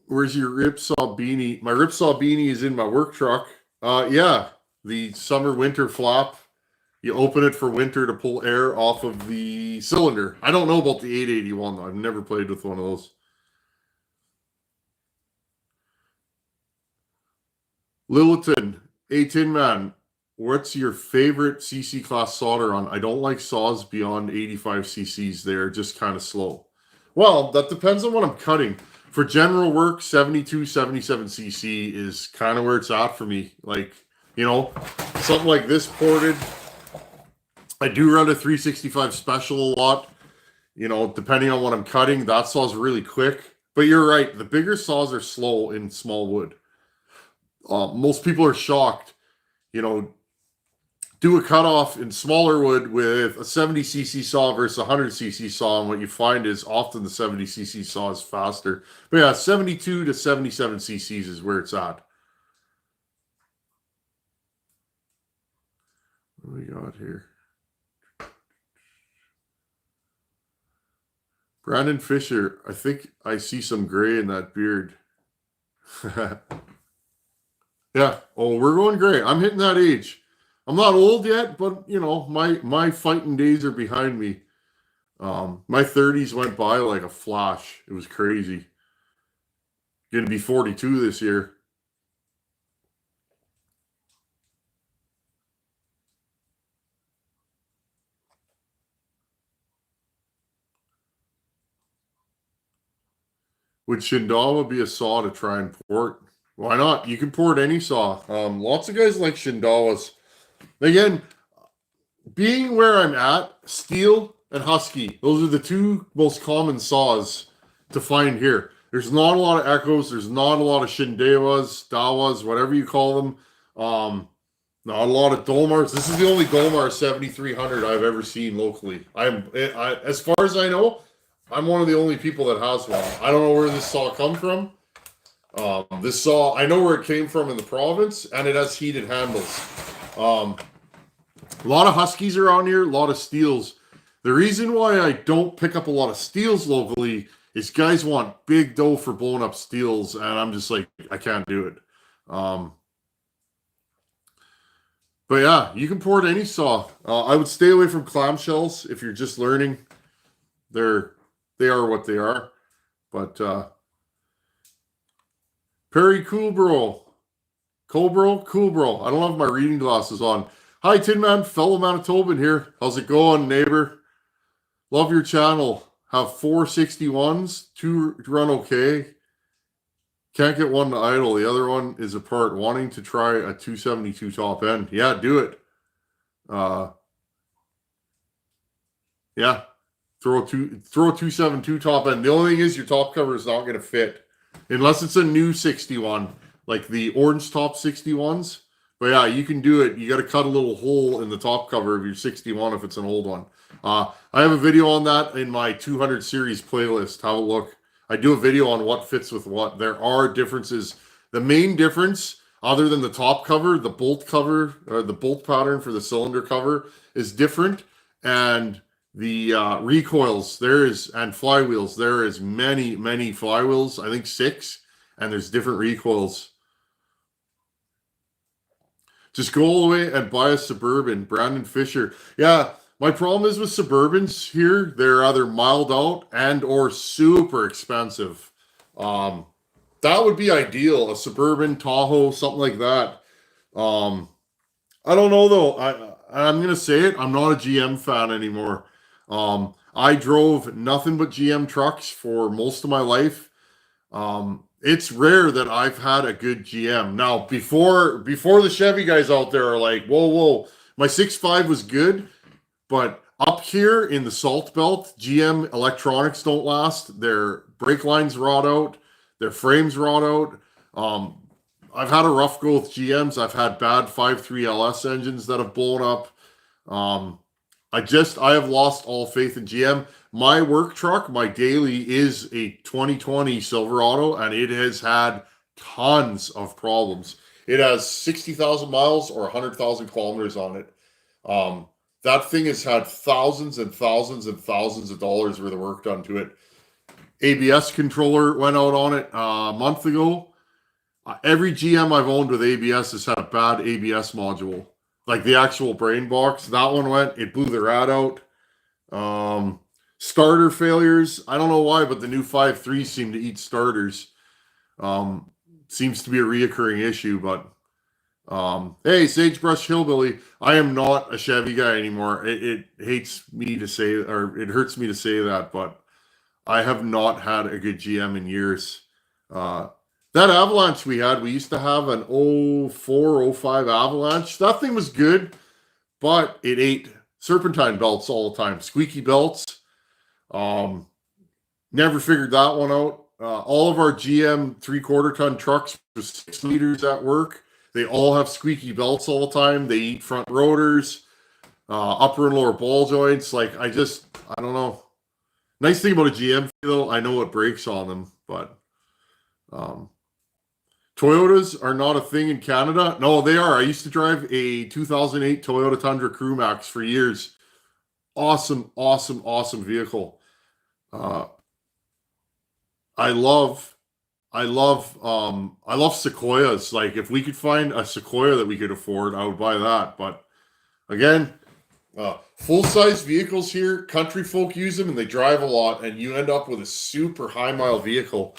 Where's your ripsaw beanie? My ripsaw beanie is in my work truck. Yeah, the summer-winter flap. You open it for winter to pull air off of the cylinder. I don't know about the 881 though. I've never played with one of those. Lilliton, Tin Man, what's your favorite CC class solder on? I don't like saws beyond 85 cc's. They're just kind of slow. Well, that depends on what I'm cutting. For general work, 72, 77 cc is kind of where it's at for me. Like, something like this ported. I do run a 365 special a lot. Depending on what I'm cutting, that saw's really quick. But you're right, the bigger saws are slow in small wood. Most people are shocked. Do a cutoff in smaller wood with a 70cc saw versus a 100cc saw, and what you find is often the 70cc saw is faster. But yeah, 72 to 77 cc's is where it's at. What do we got here? Brandon Fisher, I think I see some gray in that beard. Yeah. Oh, we're going gray. I'm hitting that age. I'm not old yet, but my fighting days are behind me. My 30s went by like a flash. It was crazy. Gonna be 42 this year. Would Shindawa be a saw to try and port? Why not? You can port any saw. Lots of guys like Shindawas. Again, being where I'm at, steel and husky, those are the two most common saws to find here. There's not a lot of echoes. There's not a lot of Shindawas, Dawas, whatever you call them. Not a lot of Dolmars. This is the only Dolmar 7300 I've ever seen locally. As far as I know, I'm one of the only people that has one. I don't know where this saw come from. This saw, I know where it came from in the province, and it has heated handles. A lot of Huskies around here, a lot of Steels. The reason why I don't pick up a lot of Steels locally is guys want big dough for blowing up Steels, and I'm just like, I can't do it. But yeah, you can port any saw. I would stay away from clamshells if you're just learning. They are what they are. But Perry Coolbro. Coolbro. I don't have my reading glasses on. Hi, Tin Man, fellow Manitoban here. How's it going, neighbor? Love your channel. Have 461s, 2 run okay. Can't get one to idle. The other one is apart. Wanting to try a 272 top end. Yeah, do it. Yeah. Throw a 272 top end. The only thing is your top cover is not going to fit. Unless it's a new 61. Like the orange top 61s. But yeah, you can do it. You got to cut a little hole in the top cover of your 61 if it's an old one. I have a video on that in my 200 series playlist. Have a look. I do a video on what fits with what. There are differences. The main difference, other than the top cover, the bolt cover, or the bolt pattern for the cylinder cover is different. And the recoils, and flywheels, there is many flywheels. I think 6. And there's different recoils. Just go all the way and buy a Suburban. Brandon Fisher. Yeah, my problem is with Suburbans here, they're either mild out and or super expensive. That would be ideal. A Suburban, Tahoe, something like that. I don't know, though. I'm going to say it. I'm not a GM fan anymore. I drove nothing but GM trucks for most of my life. It's rare that I've had a good GM. Now, before the Chevy guys out there are like, whoa, my 6.5 was good, but up here in the Salt Belt, GM electronics don't last. Their brake lines rot out, their frames rot out. I've had a rough go with GMs. I've had bad 5.3 LS engines that have blown up. I have lost all faith in GM. My work truck, my daily, is a 2020 Silverado, and it has had tons of problems. It has 60,000 miles or 100,000 kilometers on it. That thing has had thousands and thousands and thousands of dollars worth of work done to it. ABS controller went out on it a month ago. Every GM I've owned with ABS has had a bad ABS module. Like the actual brain box, that one went, it blew the rat out. Starter failures, I don't know why, but the new 5.3 seem to eat starters. Seems to be a reoccurring issue, but hey, Sagebrush Hillbilly, I am not a Chevy guy anymore. It hates me to say, or it hurts me to say that, but I have not had a good GM in years. That Avalanche we used to have an 04, 05 Avalanche. That thing was good, but it ate serpentine belts all the time. Squeaky belts. Never figured that one out. All of our GM 3/4 ton trucks with 6 liters at work, they all have squeaky belts all the time. They eat front rotors, upper and lower ball joints. Like, I don't know. Nice thing about a GM, though, I know what breaks on them, but Toyotas are not a thing in Canada. No, they are. I used to drive a 2008 Toyota Tundra Crew Max for years. Awesome, awesome, awesome vehicle. I love Sequoias. Like, if we could find a Sequoia that we could afford, I would buy that. But again, full-size vehicles here, country folk use them and they drive a lot, and you end up with a super high-mile vehicle.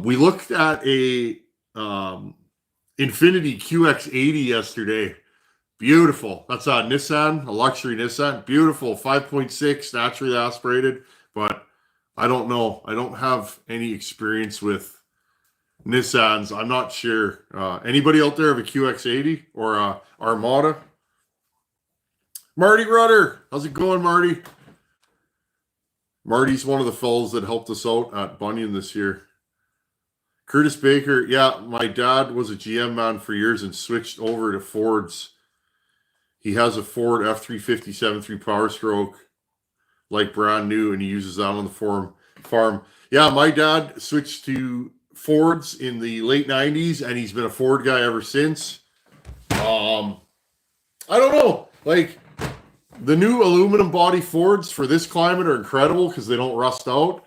We looked at a Infiniti QX80 yesterday. Beautiful. That's a Nissan, a luxury Nissan. Beautiful. 5.6, naturally aspirated. But I don't know. I don't have any experience with Nissans. I'm not sure. Anybody out there have a QX80 or a Armada? Marty Rudder. How's it going, Marty? Marty's one of the fellows that helped us out at Bunyan this year. Curtis Baker, yeah, my dad was a GM man for years and switched over to Fords. He has a Ford F-350 7.3 Power Stroke, like brand new, and he uses that on the farm. Yeah, my dad switched to Fords in the late 90s, and he's been a Ford guy ever since. I don't know. Like, the new aluminum body Fords for this climate are incredible because they don't rust out.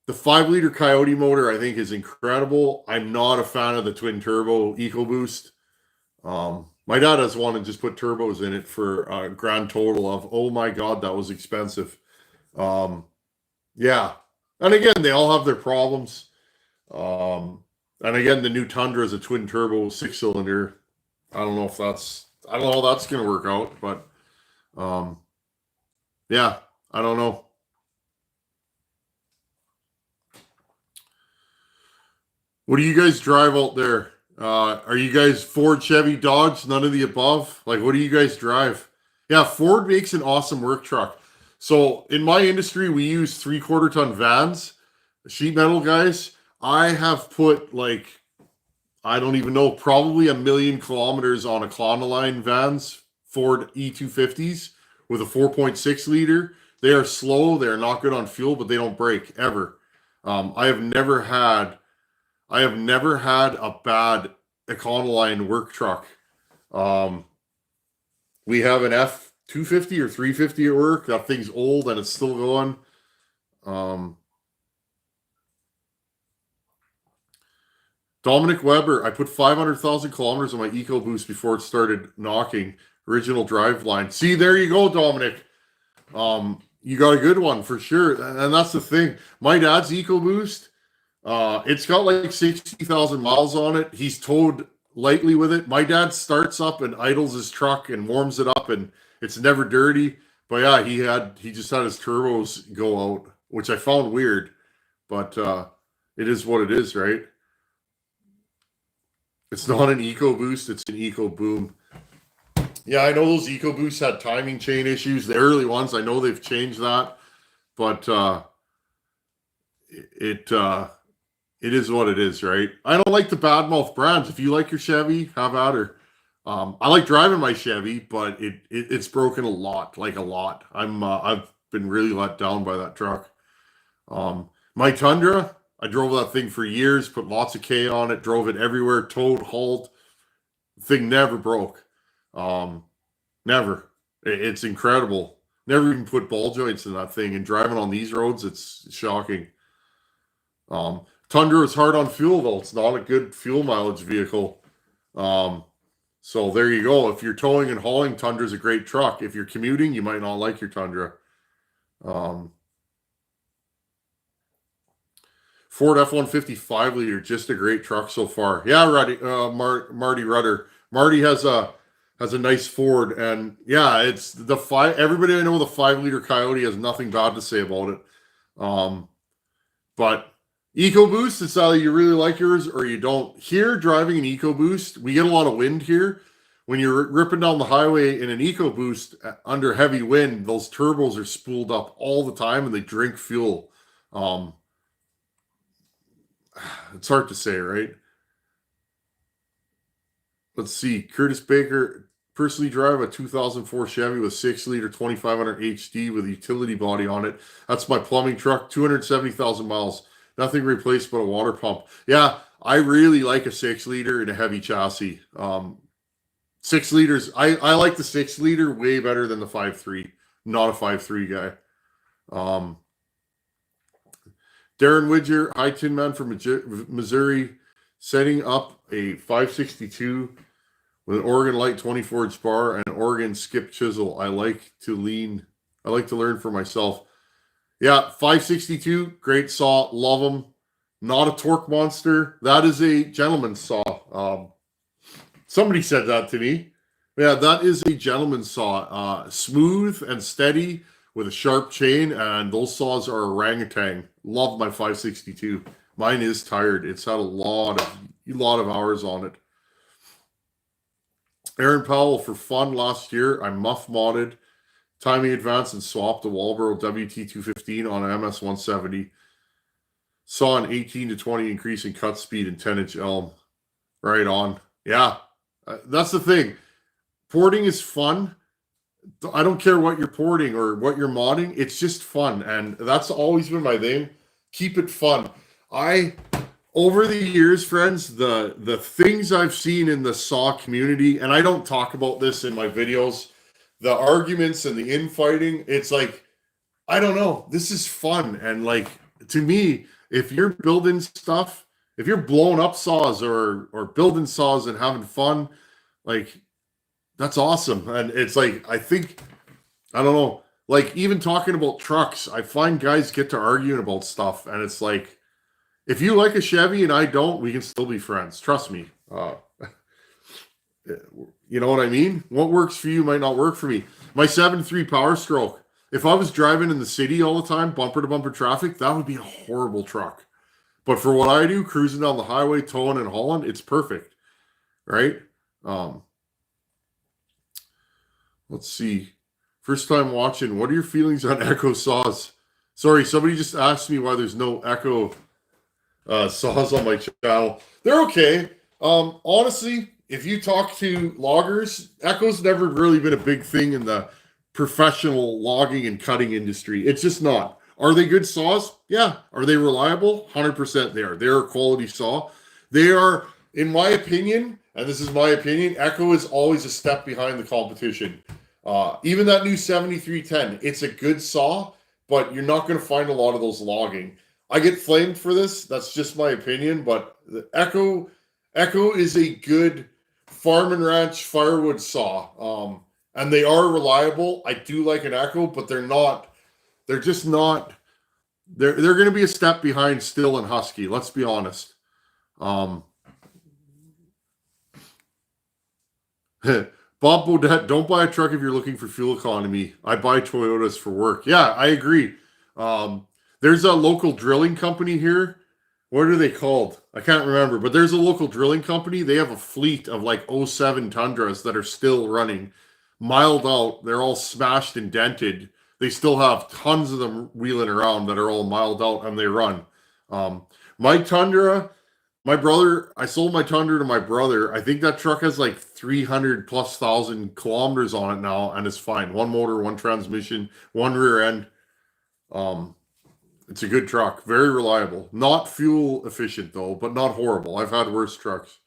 The 5-liter Coyote motor, I think, is incredible. I'm not a fan of the twin turbo EcoBoost. My dad has one and just put turbos in it for a grand total of, oh my God, that was expensive. Yeah. And again, they all have their problems. And again, the new Tundra is a twin turbo 6-cylinder. I don't know how that's going to work out, but yeah, I don't know. What do you guys drive out there? Are you guys Ford, Chevy, Dodge, none of the above? Like, what do you guys drive? Yeah, Ford makes an awesome work truck. So in my industry, we use 3/4 ton vans, sheet metal guys. I have put, like, I don't even know, probably 1 million kilometers on Econoline vans, Ford E250s with a 4.6 liter. They are slow. They're not good on fuel, but they don't break ever. I have never had a bad Econoline work truck. We have an F250 or 350 at work. That thing's old and it's still going. Dominic Weber, I put 500,000 kilometers on my EcoBoost before it started knocking. Original drive line. See, there you go, Dominic. You got a good one for sure. And that's the thing. My dad's EcoBoost, it's got like 60,000 miles on it. He's towed lightly with it. My dad starts up and idles his truck and warms it up, and it's never dirty. But yeah, he just had his turbos go out, which I found weird, but it is what it is, right? It's not an EcoBoost, it's an EcoBoom. Yeah, I know those EcoBoosts had timing chain issues. The early ones, I know they've changed that, but it is what it is, right? I don't like the badmouth brands. If you like your Chevy, have at her. I like driving my Chevy, but it's broken a lot, like a lot. I've been really let down by that truck. My Tundra, I drove that thing for years, put lots of K on it, drove it everywhere, towed, hauled. Thing never broke. Never. It's incredible. Never even put ball joints in that thing. And driving on these roads, it's shocking. Tundra is hard on fuel, though. It's not a good fuel mileage vehicle. So there you go. If you're towing and hauling, Tundra's a great truck. If you're commuting, you might not like your Tundra. Ford F-150 5-liter, just a great truck so far. Yeah, Marty Rudder. Marty has a nice Ford, and yeah, it's the 5. Everybody I know with a 5-liter Coyote has nothing bad to say about it. But EcoBoost, it's either you really like yours or you don't. Here, driving an EcoBoost, we get a lot of wind here. When you're ripping down the highway in an EcoBoost under heavy wind, those turbos are spooled up all the time and they drink fuel. It's hard to say, right? Let's see. Curtis Baker, personally drive a 2004 Chevy with 6-liter 2500 HD with a utility body on it. That's my plumbing truck, 270,000 miles. Nothing replaced but a water pump. Yeah, I really like a 6-liter in a heavy chassis. 6 liters. I like the 6-liter way better than the 5.3. Not a 5.3 guy. Darren Widger, hi Tin Man from Missouri, setting up a 562 with an Oregon Light 24-inch bar and an Oregon skip chisel. I like to learn for myself. Yeah, 562, great saw, love them. Not a torque monster. That is a gentleman's saw. Somebody said that to me. Yeah, that is a gentleman's saw. Smooth and steady with a sharp chain, and those saws are orangutan. Love my 562. Mine is tired. It's had a lot of hours on it. Aaron Powell, for fun last year, I muff modded, timing advance, and swapped the Walbro WT215 on an MS170. Saw an 18 to 20 increase in cut speed and 10-inch elm. Right on. Yeah, that's the thing. Porting is fun. I don't care what you're porting or what you're modding. It's just fun. And that's always been my thing. Keep it fun. Over the years, friends, the things I've seen in the saw community, and I don't talk about this in my videos, the arguments and the infighting, it's like, I don't know. This is fun. And like, to me, if you're building stuff, if you're blowing up saws or building saws and having fun, like, that's awesome. And it's like, I don't know, like even talking about trucks, I find guys get to arguing about stuff. And it's like, if you like a Chevy and I don't, we can still be friends. Trust me. You know what I mean? What works for you might not work for me. My 7.3 Power Stroke, if I was driving in the city all the time, bumper to bumper traffic, that would be a horrible truck. But for what I do, cruising down the highway, towing and hauling, it's perfect. Right? Let's see. First time watching. What are your feelings on Echo saws? Sorry, somebody just asked me why there's no Echo saws on my channel. They're okay. Honestly, if you talk to loggers, Echo's never really been a big thing in the professional logging and cutting industry. It's just not. Are they good saws? Yeah. Are they reliable? 100% they are. They're a quality saw. They are, in my opinion, and this is my opinion, Echo is always a step behind the competition. Even that new 7310, it's a good saw, but you're not going to find a lot of those logging. I get flamed for this. That's just my opinion, but the Echo is a good farm and ranch firewood saw. And they are reliable. I do like an Echo, but they're going to be a step behind Stihl and Husky. Let's be honest. Bob Bodette, don't buy a truck if you're looking for fuel economy. I buy Toyotas for work. Yeah, I agree. There's a local drilling company here. What are they called? I can't remember, but there's a local drilling company. They have a fleet of like '07 Tundras that are still running, miled out. They're all smashed and dented. They still have tons of them wheeling around that are all miled out and they run. My Tundra, my brother, I sold my Tundra to my brother. I think that truck has like 300 plus thousand kilometers on it now and it's fine. One motor, one transmission, one rear end. It's a good truck. Very reliable. Not fuel efficient though, but not horrible. I've had worse trucks.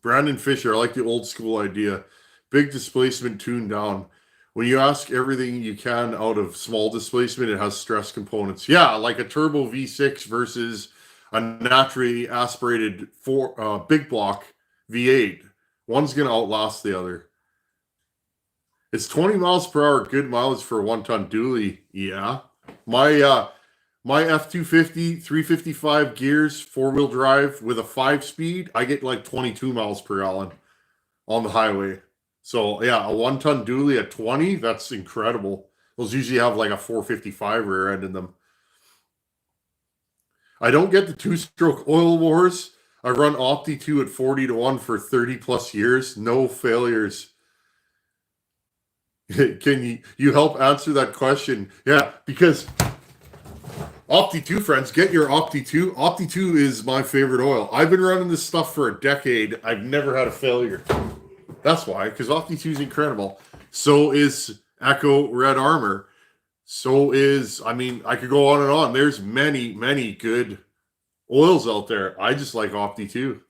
Brandon Fisher, I like the old school idea. Big displacement tuned down. When you ask everything you can out of small displacement, it has stress components. Yeah, like a turbo V6 versus a naturally aspirated big block V8. One's going to outlast the other. It's 20 miles per hour, good mileage for a 1-ton dually. Yeah. My F250, 355 gears, 4-wheel drive with a 5-speed, I get like 22 miles per gallon on the highway. So yeah, a 1-ton dually at 20, that's incredible. Those usually have like a 455 rear end in them. I don't get the 2-stroke oil wars. I run Opti 2 at 40-1 for 30 plus years. No failures. Can you help answer that question? Yeah, because Opti 2, friends, get your Opti 2. Opti 2 is my favorite oil. I've been running this stuff for a decade. I've never had a failure. That's why, because Opti 2 is incredible. So is Echo Red Armor. So is, I mean, I could go on and on. There's many, many good oils out there. I just like Opti 2.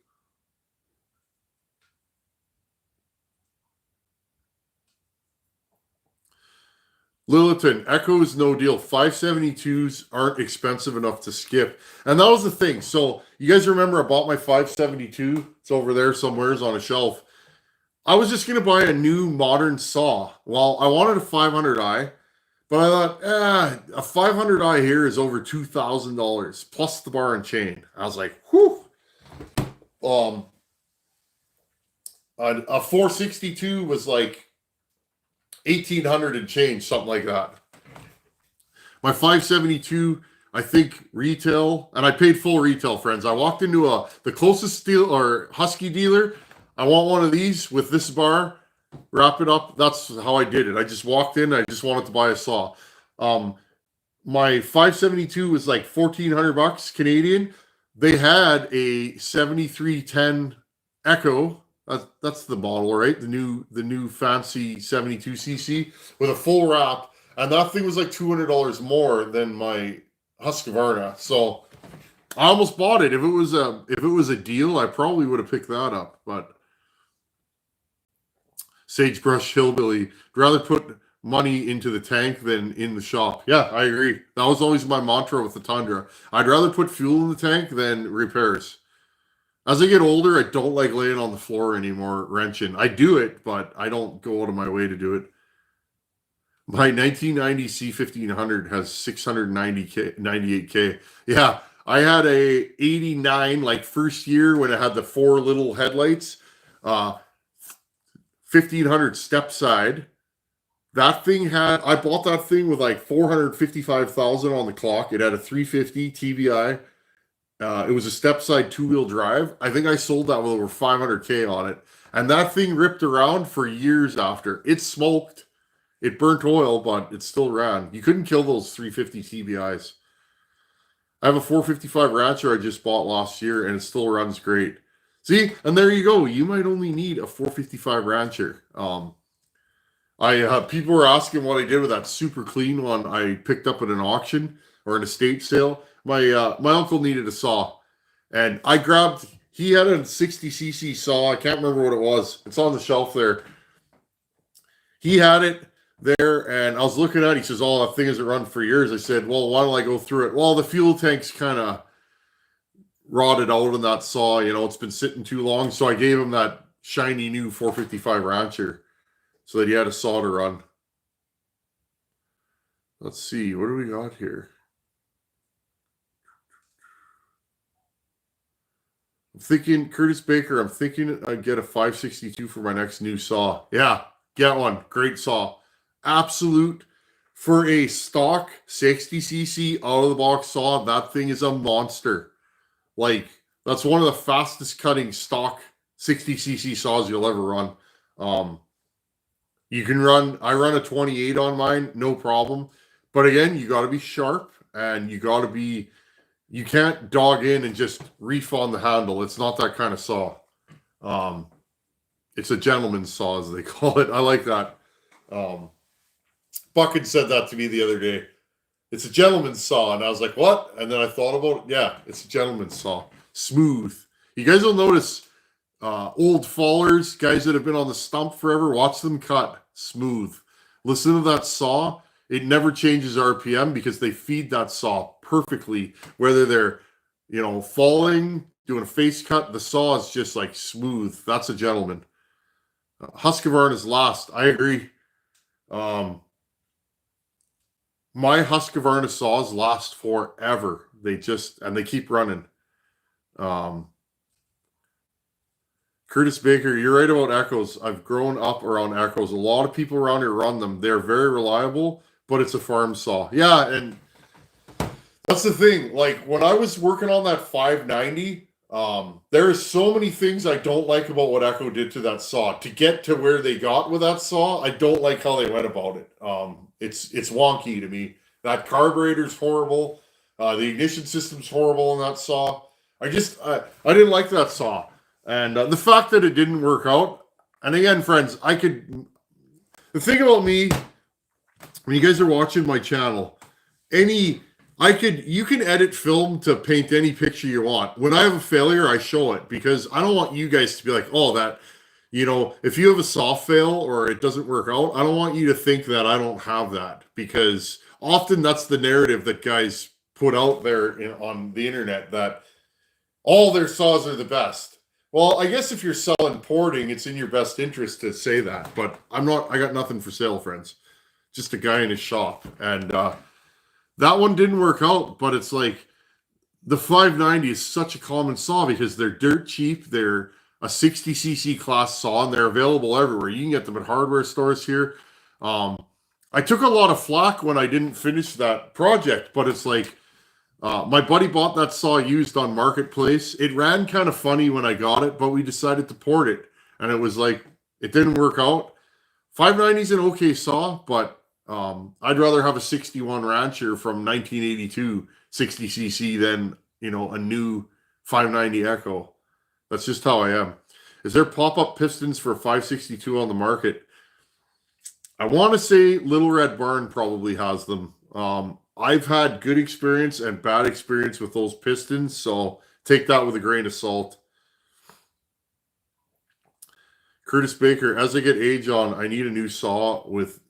Lilliton, Echo's no deal. 572s aren't expensive enough to skip. And that was the thing. So you guys remember I bought my 572? It's over there somewhere on a shelf. I was just going to buy a new modern saw. Well, I wanted a 500i, but I thought, a 500i here is over $2,000 plus the bar and chain. I was like, whew. A 462 was like 1,800 and change, something like that. My 572, I think retail, and I paid full retail, friends. I walked into the closest steel or Husky dealer. I want one of these with this bar, wrap it up. That's how I did it. I just walked in. I just wanted to buy a saw. My 572 was like $1,400 Canadian. They had a 7310 Echo. That's the model, right? The new fancy 72cc with a full wrap, and that thing was like $200 more than my Husqvarna. So I almost bought it. If it was a deal, I probably would have picked that up. But Sagebrush Hillbilly, rather put money into the tank than in the shop. Yeah, I agree. That was always my mantra with the Tundra. I'd rather put fuel in the tank than repairs. As I get older, I don't like laying on the floor anymore, wrenching. I do it, but I don't go out of my way to do it. My 1990 C1500 has 698K. Yeah, I had a 89, like first year when it had the 4 little headlights. 1500 step side. That thing I bought that thing with like 455,000 on the clock. It had a 350 TBI. It was a step side 2-wheel drive. I think I sold that with over 500K on it. And that thing ripped around for years after. It smoked. It burnt oil, but it still ran. You couldn't kill those 350 TBIs. I have a 455 Rancher I just bought last year, and it still runs great. See? And there you go. You might only need a 455 Rancher. People were asking what I did with that super clean one I picked up at an auction or an estate sale. My uncle needed a saw, and I grabbed. He had a 60cc saw. I can't remember what it was. It's on the shelf there. He had it there, and I was looking at it. He says, "Oh, that thing hasn't run for years." I said, "Well, why don't I go through it?" Well, the fuel tank's kind of rotted out in that saw. You know, it's been sitting too long. So I gave him that shiny new 455 Rancher so that he had a saw to run. Let's see. What do we got here? I'm thinking, Curtis Baker, I'm thinking I'd get a 562 for my next new saw. Yeah, get one. Great saw. Absolute. For a stock 60cc out of the box saw, that thing is a monster. Like, that's one of the fastest cutting stock 60cc saws you'll ever run. You can run, I run a 28 on mine, no problem. But again, you got to be sharp and you got to be, you can't dog in and just reef on the handle. It's not that kind of saw. It's a gentleman's saw, as they call it. I like that. Bucket said that to me the other day. It's a gentleman's saw. And I was like, what? And then I thought about it. Yeah, it's a gentleman's saw. Smooth. You guys will notice old fallers, guys that have been on the stump forever, watch them cut. Smooth. Listen to that saw. It never changes RPM because they feed that saw perfectly. Whether they're, falling, doing a face cut, the saw is just like smooth. That's a gentleman. Husqvarna is last. I agree. My Husqvarna saws last forever. They keep running. Curtis Baker, you're right about Echoes. I've grown up around Echoes. A lot of people around here run them. They're very reliable, but it's a farm saw. Yeah, and that's the thing. Like, when I was working on that 590, there are so many things I don't like about what Echo did to that saw. To get to where they got with that saw, I don't like how they went about it. It's wonky to me. That carburetor's horrible. The ignition system's horrible in that saw. I didn't like that saw. And the fact that it didn't work out, and again, friends, the thing about me, when you guys are watching my channel, you can edit film to paint any picture you want. When I have a failure, I show it because I don't want you guys to be like, oh, that, if you have a soft fail or it doesn't work out, I don't want you to think that I don't have that, because often that's the narrative that guys put out there on the internet, that all their saws are the best. Well, I guess if you're selling porting, it's in your best interest to say that, but I got nothing for sale, friends. Just a guy in his shop. And that one didn't work out, but it's like the 590 is such a common saw because they're dirt cheap. They're a 60cc class saw, and they're available everywhere. You can get them at hardware stores here. I took a lot of flack when I didn't finish that project, but it's like, my buddy bought that saw used on Marketplace. It ran kind of funny when I got it, but we decided to port it. And it was like, it didn't work out. 590 is an okay saw, but I'd rather have a 61 Rancher from 1982 60cc than, a new 590 Echo. That's just how I am. Is there pop-up pistons for 562 on the market? I want to say Little Red Barn probably has them. I've had good experience and bad experience with those pistons, so take that with a grain of salt. Curtis Baker, as I get age on, I need a new saw with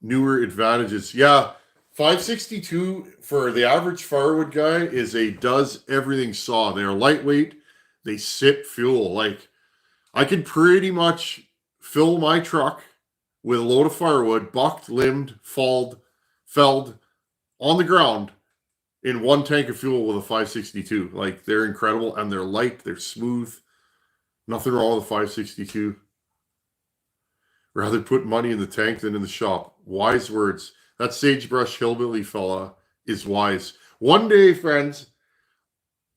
newer advantages. Yeah, 562 for the average firewood guy is a does everything saw. They are lightweight. They sip fuel. Like, I could pretty much fill my truck with a load of firewood, bucked, limbed, felled, on the ground in one tank of fuel with a 562. Like, they're incredible, and they're light, they're smooth. Nothing wrong with a 562. Rather put money in the tank than in the shop. Wise words. That sagebrush hillbilly fella is wise. One day, friends,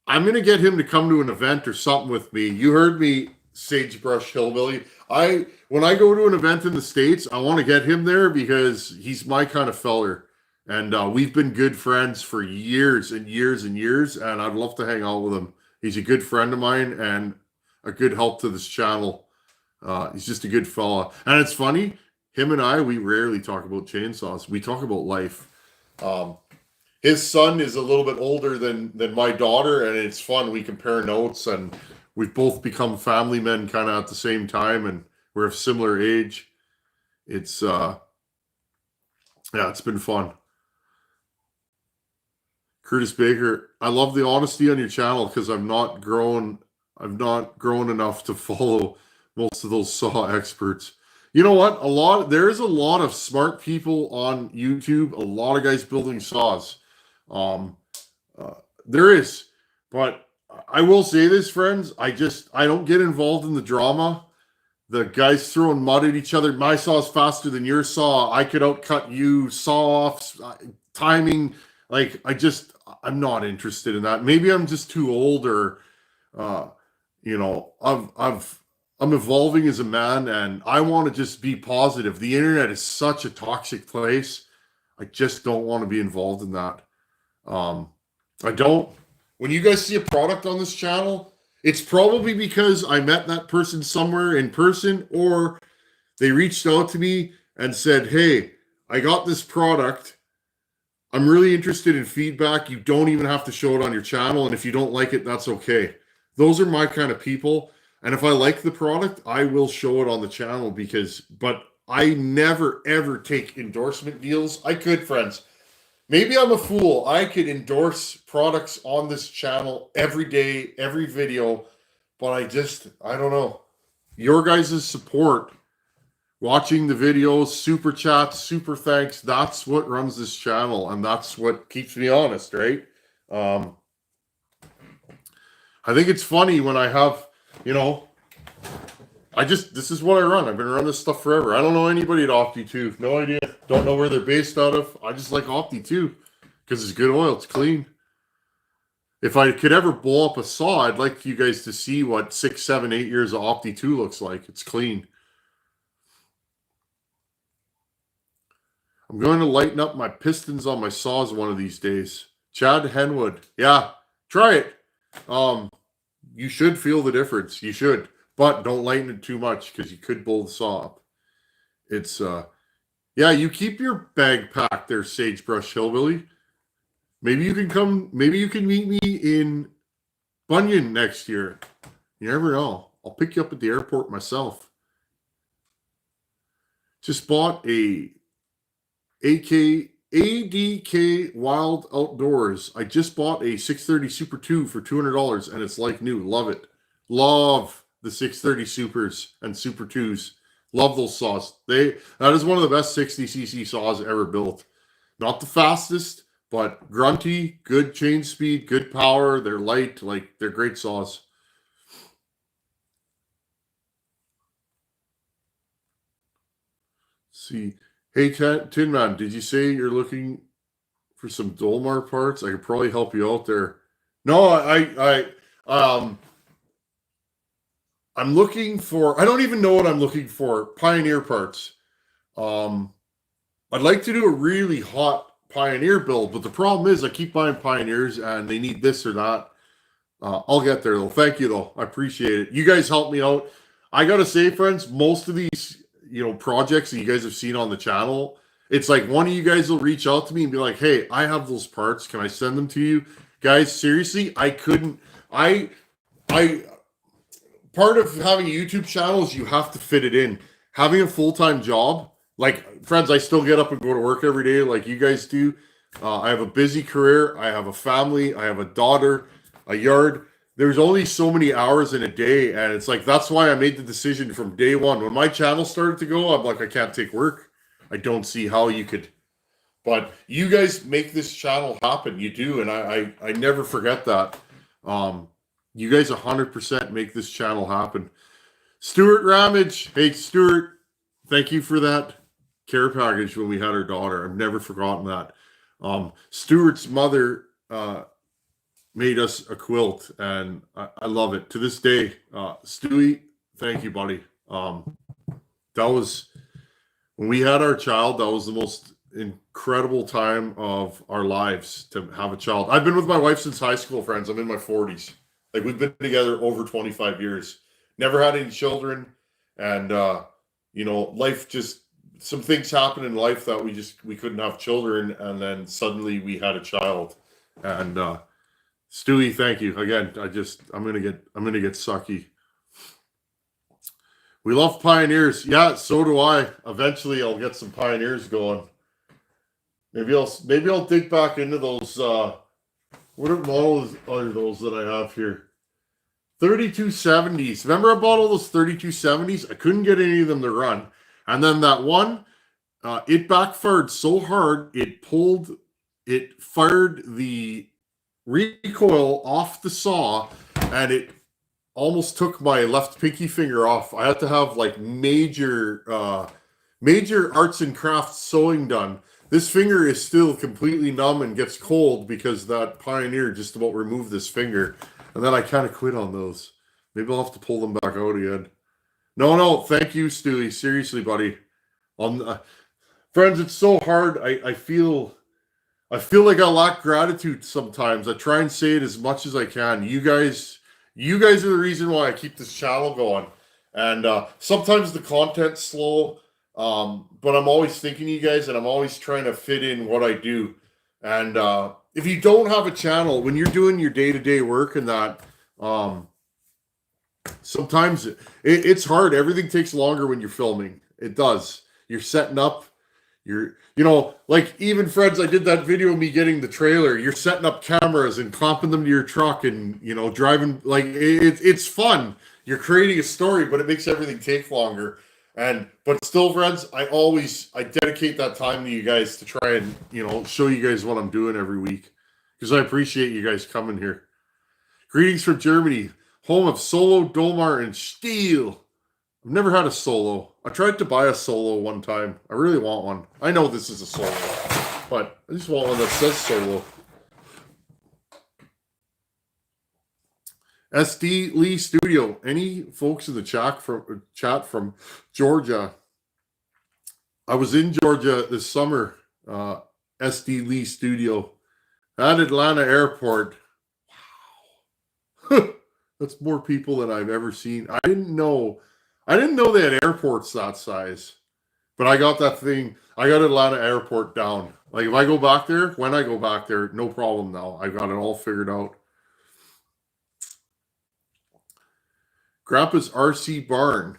I'm going to get him to come to an event or something with me. You heard me, sagebrush hillbilly. When I go to an event in the States, I want to get him there because he's my kind of feller. And we've been good friends for years and years and years, and I'd love to hang out with him. He's a good friend of mine and a good help to this channel. He's just a good fella. And it's funny, him and we rarely talk about chainsaws. We talk about life. His son is a little bit older than my daughter, and it's fun. We compare notes, and we've both become family men kind of at the same time, and we're of similar age. It's, it's been fun. Curtis Baker, I love the honesty on your channel because I've not grown enough to follow most of those saw experts. You know what? There's a lot of smart people on YouTube, a lot of guys building saws. There is, but I will say this, friends. I don't get involved in the drama. The guys throwing mud at each other. My saw is faster than your saw. I could outcut you. Saw offs, timing. Like I'm not interested in that. Maybe I'm just too old, or uh, I'm evolving as a man, and I want to just be positive. The internet is such a toxic place. I just don't want to be involved in that. I don't. When you guys see a product on this channel, it's probably because I met that person somewhere in person, or they reached out to me and said, "Hey, I got this product. I'm really interested in feedback. You don't even have to show it on your channel. And if you don't like it, that's okay." Those are my kind of people. And if I like the product, I will show it on the channel but I never, ever take endorsement deals. I could, friends. Maybe I'm a fool. I could endorse products on this channel every day, every video, but I don't know. Your guys' support, watching the videos, super chats, super thanks, that's what runs this channel, and that's what keeps me honest, right? I think it's funny when I have, this is what I run. I've been running this stuff forever. I don't know anybody at Opti 2. No idea. Don't know where they're based out of. I just like Opti 2 because it's good oil. It's clean. If I could ever blow up a saw, I'd like you guys to see what 6, 7, 8 years of Opti 2 looks like. It's clean. I'm going to lighten up my pistons on my saws one of these days. Chad Henwood. Yeah, try it. You should feel the difference. You should. But don't lighten it too much because you could blow the saw up. It's, yeah, you keep your bag packed there, Sagebrush Hillbilly. Maybe you can meet me in Bunyan next year. You never know. I'll pick you up at the airport myself. Just bought a ADK Wild Outdoors. I just bought a 630 Super 2 for $200 and it's like new. Love it. Love the 630 Supers and Super 2s. Love those saws. That is one of the best 60cc saws ever built. Not the fastest, but grunty, good chain speed, good power. They're light, they're great saws. Let's see. Hey, Tin Man, did you say you're looking for some Dolmar parts? I could probably help you out there. No, I'm looking for, I don't even know what I'm looking for. Pioneer parts. I'd like to do a really hot Pioneer build, but the problem is I keep buying Pioneers and they need this or that. I'll get there though. Thank you though. I appreciate it. You guys help me out. I gotta say, friends, most of these, projects that you guys have seen on the channel, it's like one of you guys will reach out to me and be like, "Hey, I have those parts. Can I send them to you?" Guys, seriously, I couldn't. Part of having a YouTube channel is you have to fit it in. Having a full-time job, friends, I still get up and go to work every day like you guys do. I have a busy career. I have a family. I have a daughter, a yard. There's only so many hours in a day, and it's like that's why I made the decision from day one. When my channel started to go, I'm like, I can't take work. I don't see how you could. But you guys make this channel happen. You do, and I never forget that. You guys 100% make this channel happen. Stuart Ramage. Hey, Stuart, thank you for that care package when we had our daughter. I've never forgotten that. Stuart's mother made us a quilt, and I love it to this day. Stewie, thank you, buddy. That was when we had our child. That was the most incredible time of our lives to have a child. I've been with my wife since high school, friends. I'm in my 40s. We've been together over 25 years. Never had any children, and life just, some things happen in life that we couldn't have children, and then suddenly we had a child. And Stewie, thank you again. I'm gonna get sucky. We love Pioneers. Yeah, so do I. Eventually I'll get some Pioneers going. Maybe I'll dig back into those. What models are those that I have here? 3270s. Remember I bought all those 3270s? I couldn't get any of them to run. And then that one, it backfired so hard, it fired the recoil off the saw, and it almost took my left pinky finger off. I had to have like major arts and crafts sewing done. This finger is still completely numb and gets cold because that Pioneer just about removed this finger. And then I kind of quit on those. Maybe I'll have to pull them back out again. No, thank you, Stewie. Seriously, buddy. Friends, it's so hard. I feel like I lack gratitude sometimes. I try and say it as much as I can. You guys are the reason why I keep this channel going. And sometimes the content's slow, but I'm always thinking of you guys, and I'm always trying to fit in what I do. And if you don't have a channel, when you're doing your day-to-day work and that, sometimes it's hard. Everything takes longer when you're filming. It does. You're setting up. Like even friends, I did that video of me getting the trailer. You're setting up cameras and clamping them to your truck and, driving. Like it's fun. You're creating a story, but it makes everything take longer. But still, friends, I dedicate that time to you guys to try and, show you guys what I'm doing every week, because I appreciate you guys coming here. Greetings from Germany, home of Solo, Dolmar, and Steel. I've never had a Solo. I tried to buy a Solo one time. I really want one. I know this is a Solo, but I just want one that says Solo. SD Lee Studio. Any folks in the chat from Georgia? I was in Georgia this summer. SD Lee Studio at Atlanta Airport. Wow. That's more people than I've ever seen. I didn't know they had airports that size, but I got that thing. I got Atlanta Airport down. Like if I go back there, when I go back there, no problem now. I've got it all figured out. Grandpa's RC Barn.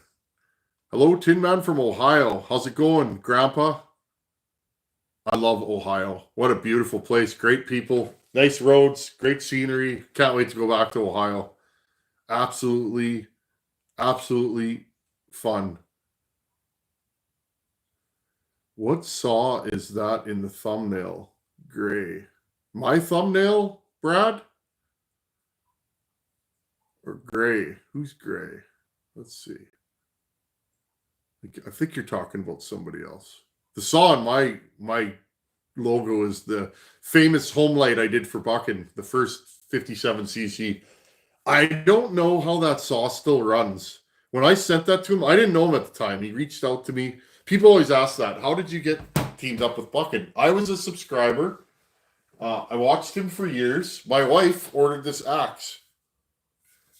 Hello, Tin Man from Ohio. How's it going, Grandpa? I love Ohio. What a beautiful place. Great people. Nice roads. Great scenery. Can't wait to go back to Ohio. Absolutely fun. What saw is that in the thumbnail? Gray. My thumbnail, Brad? Or gray? Who's gray? Let's see. I think you're talking about somebody else. The saw on my logo is the famous home light I did for Buckin, the first 57cc. I don't know how that saw still runs. When I sent that to him, I didn't know him at the time. He reached out to me. People always ask that. How did you get teamed up with Buckin? I was a subscriber. I watched him for years. My wife ordered this axe.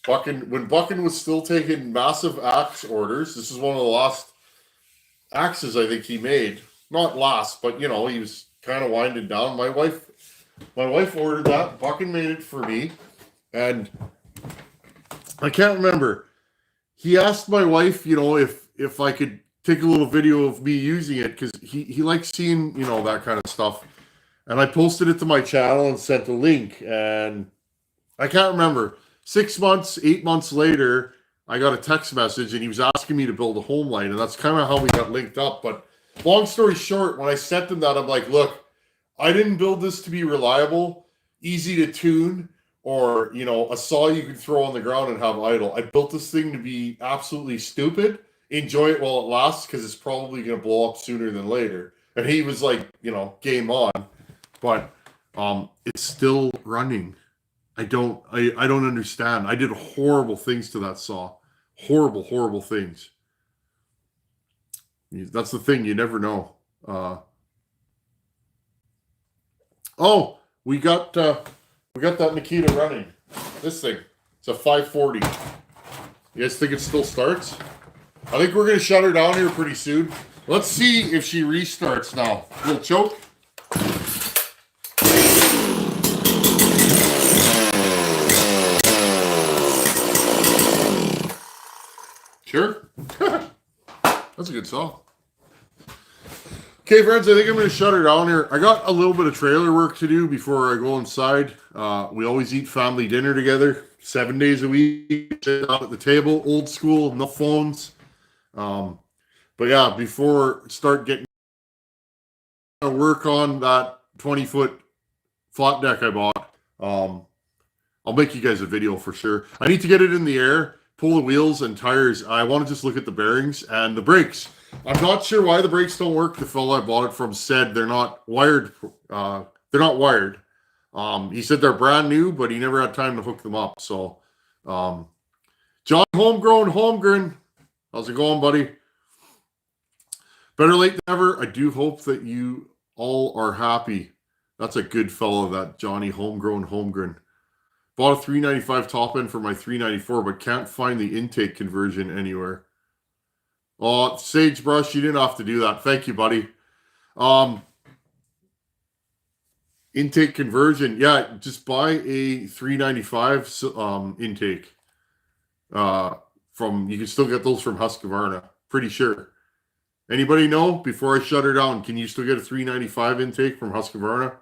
When Buckin was still taking massive axe orders, this is one of the last axes I think he made. Not last, but he was kind of winding down. My wife ordered that. Buckin made it for me. And I can't remember. He asked my wife, if I could take a little video of me using it, because he likes seeing, that kind of stuff. And I posted it to my channel and sent a link. And I can't remember. 6 months, 8 months later, I got a text message and he was asking me to build a home light. And that's kind of how we got linked up. But long story short, when I sent him that, I'm like, look, I didn't build this to be reliable, easy to tune, or, a saw you could throw on the ground and have idle. I built this thing to be absolutely stupid, enjoy it while it lasts, because it's probably going to blow up sooner than later. And he was like, game on. But it's still running. I don't understand. I did horrible things to that saw. Horrible things. That's the thing. You never know. We got that makita running. This thing. It's a 540. You guys think it still starts? I think we're going to shut her down here pretty soon. Let's see if she restarts now. Little choke. Sure. That's a good saw. Okay, friends, I think I'm going to shut her down here. I got a little bit of trailer work to do before I go inside. We always eat family dinner together, 7 days a week, sit down at the table, old school, no phones. But yeah, before start getting work on that 20-foot flat deck I bought, I'll make you guys a video for sure. I need to get it in the air, pull the wheels and tires. I want to just look at the bearings and the brakes. I'm not sure why the brakes don't work. The fellow I bought it from said they're not wired. They're not wired. He said they're brand new, but he never had time to hook them up. So, John Holmgren, how's it going, buddy? Better late than never. I do hope that you all are happy. That's a good fellow, that Johnny Holmgren. Bought a 395 top end for my 394, but can't find the intake conversion anywhere. Oh, Sagebrush, you didn't have to do that. Thank you, buddy. Intake conversion. Yeah, just buy a 395 intake. You can still get those from Husqvarna. Pretty sure. Anybody know? Before I shut her down, can you still get a 395 intake from Husqvarna?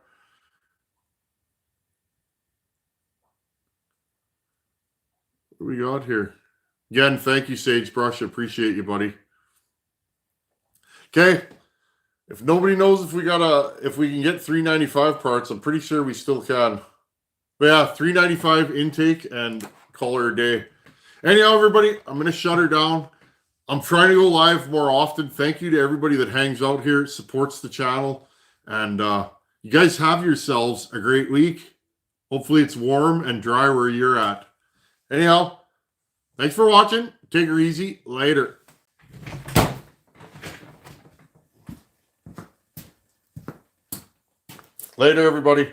What do we got here? Again, thank you, Sagebrush. Appreciate you, buddy. Okay. If nobody knows if we can get 395 parts, I'm pretty sure we still can. But yeah, 395 intake and call her a day. Anyhow, everybody, I'm going to shut her down. I'm trying to go live more often. Thank you to everybody that hangs out here, supports the channel. And you guys have yourselves a great week. Hopefully it's warm and dry where you're at. Anyhow, thanks for watching. Take her easy. Later. Later, everybody.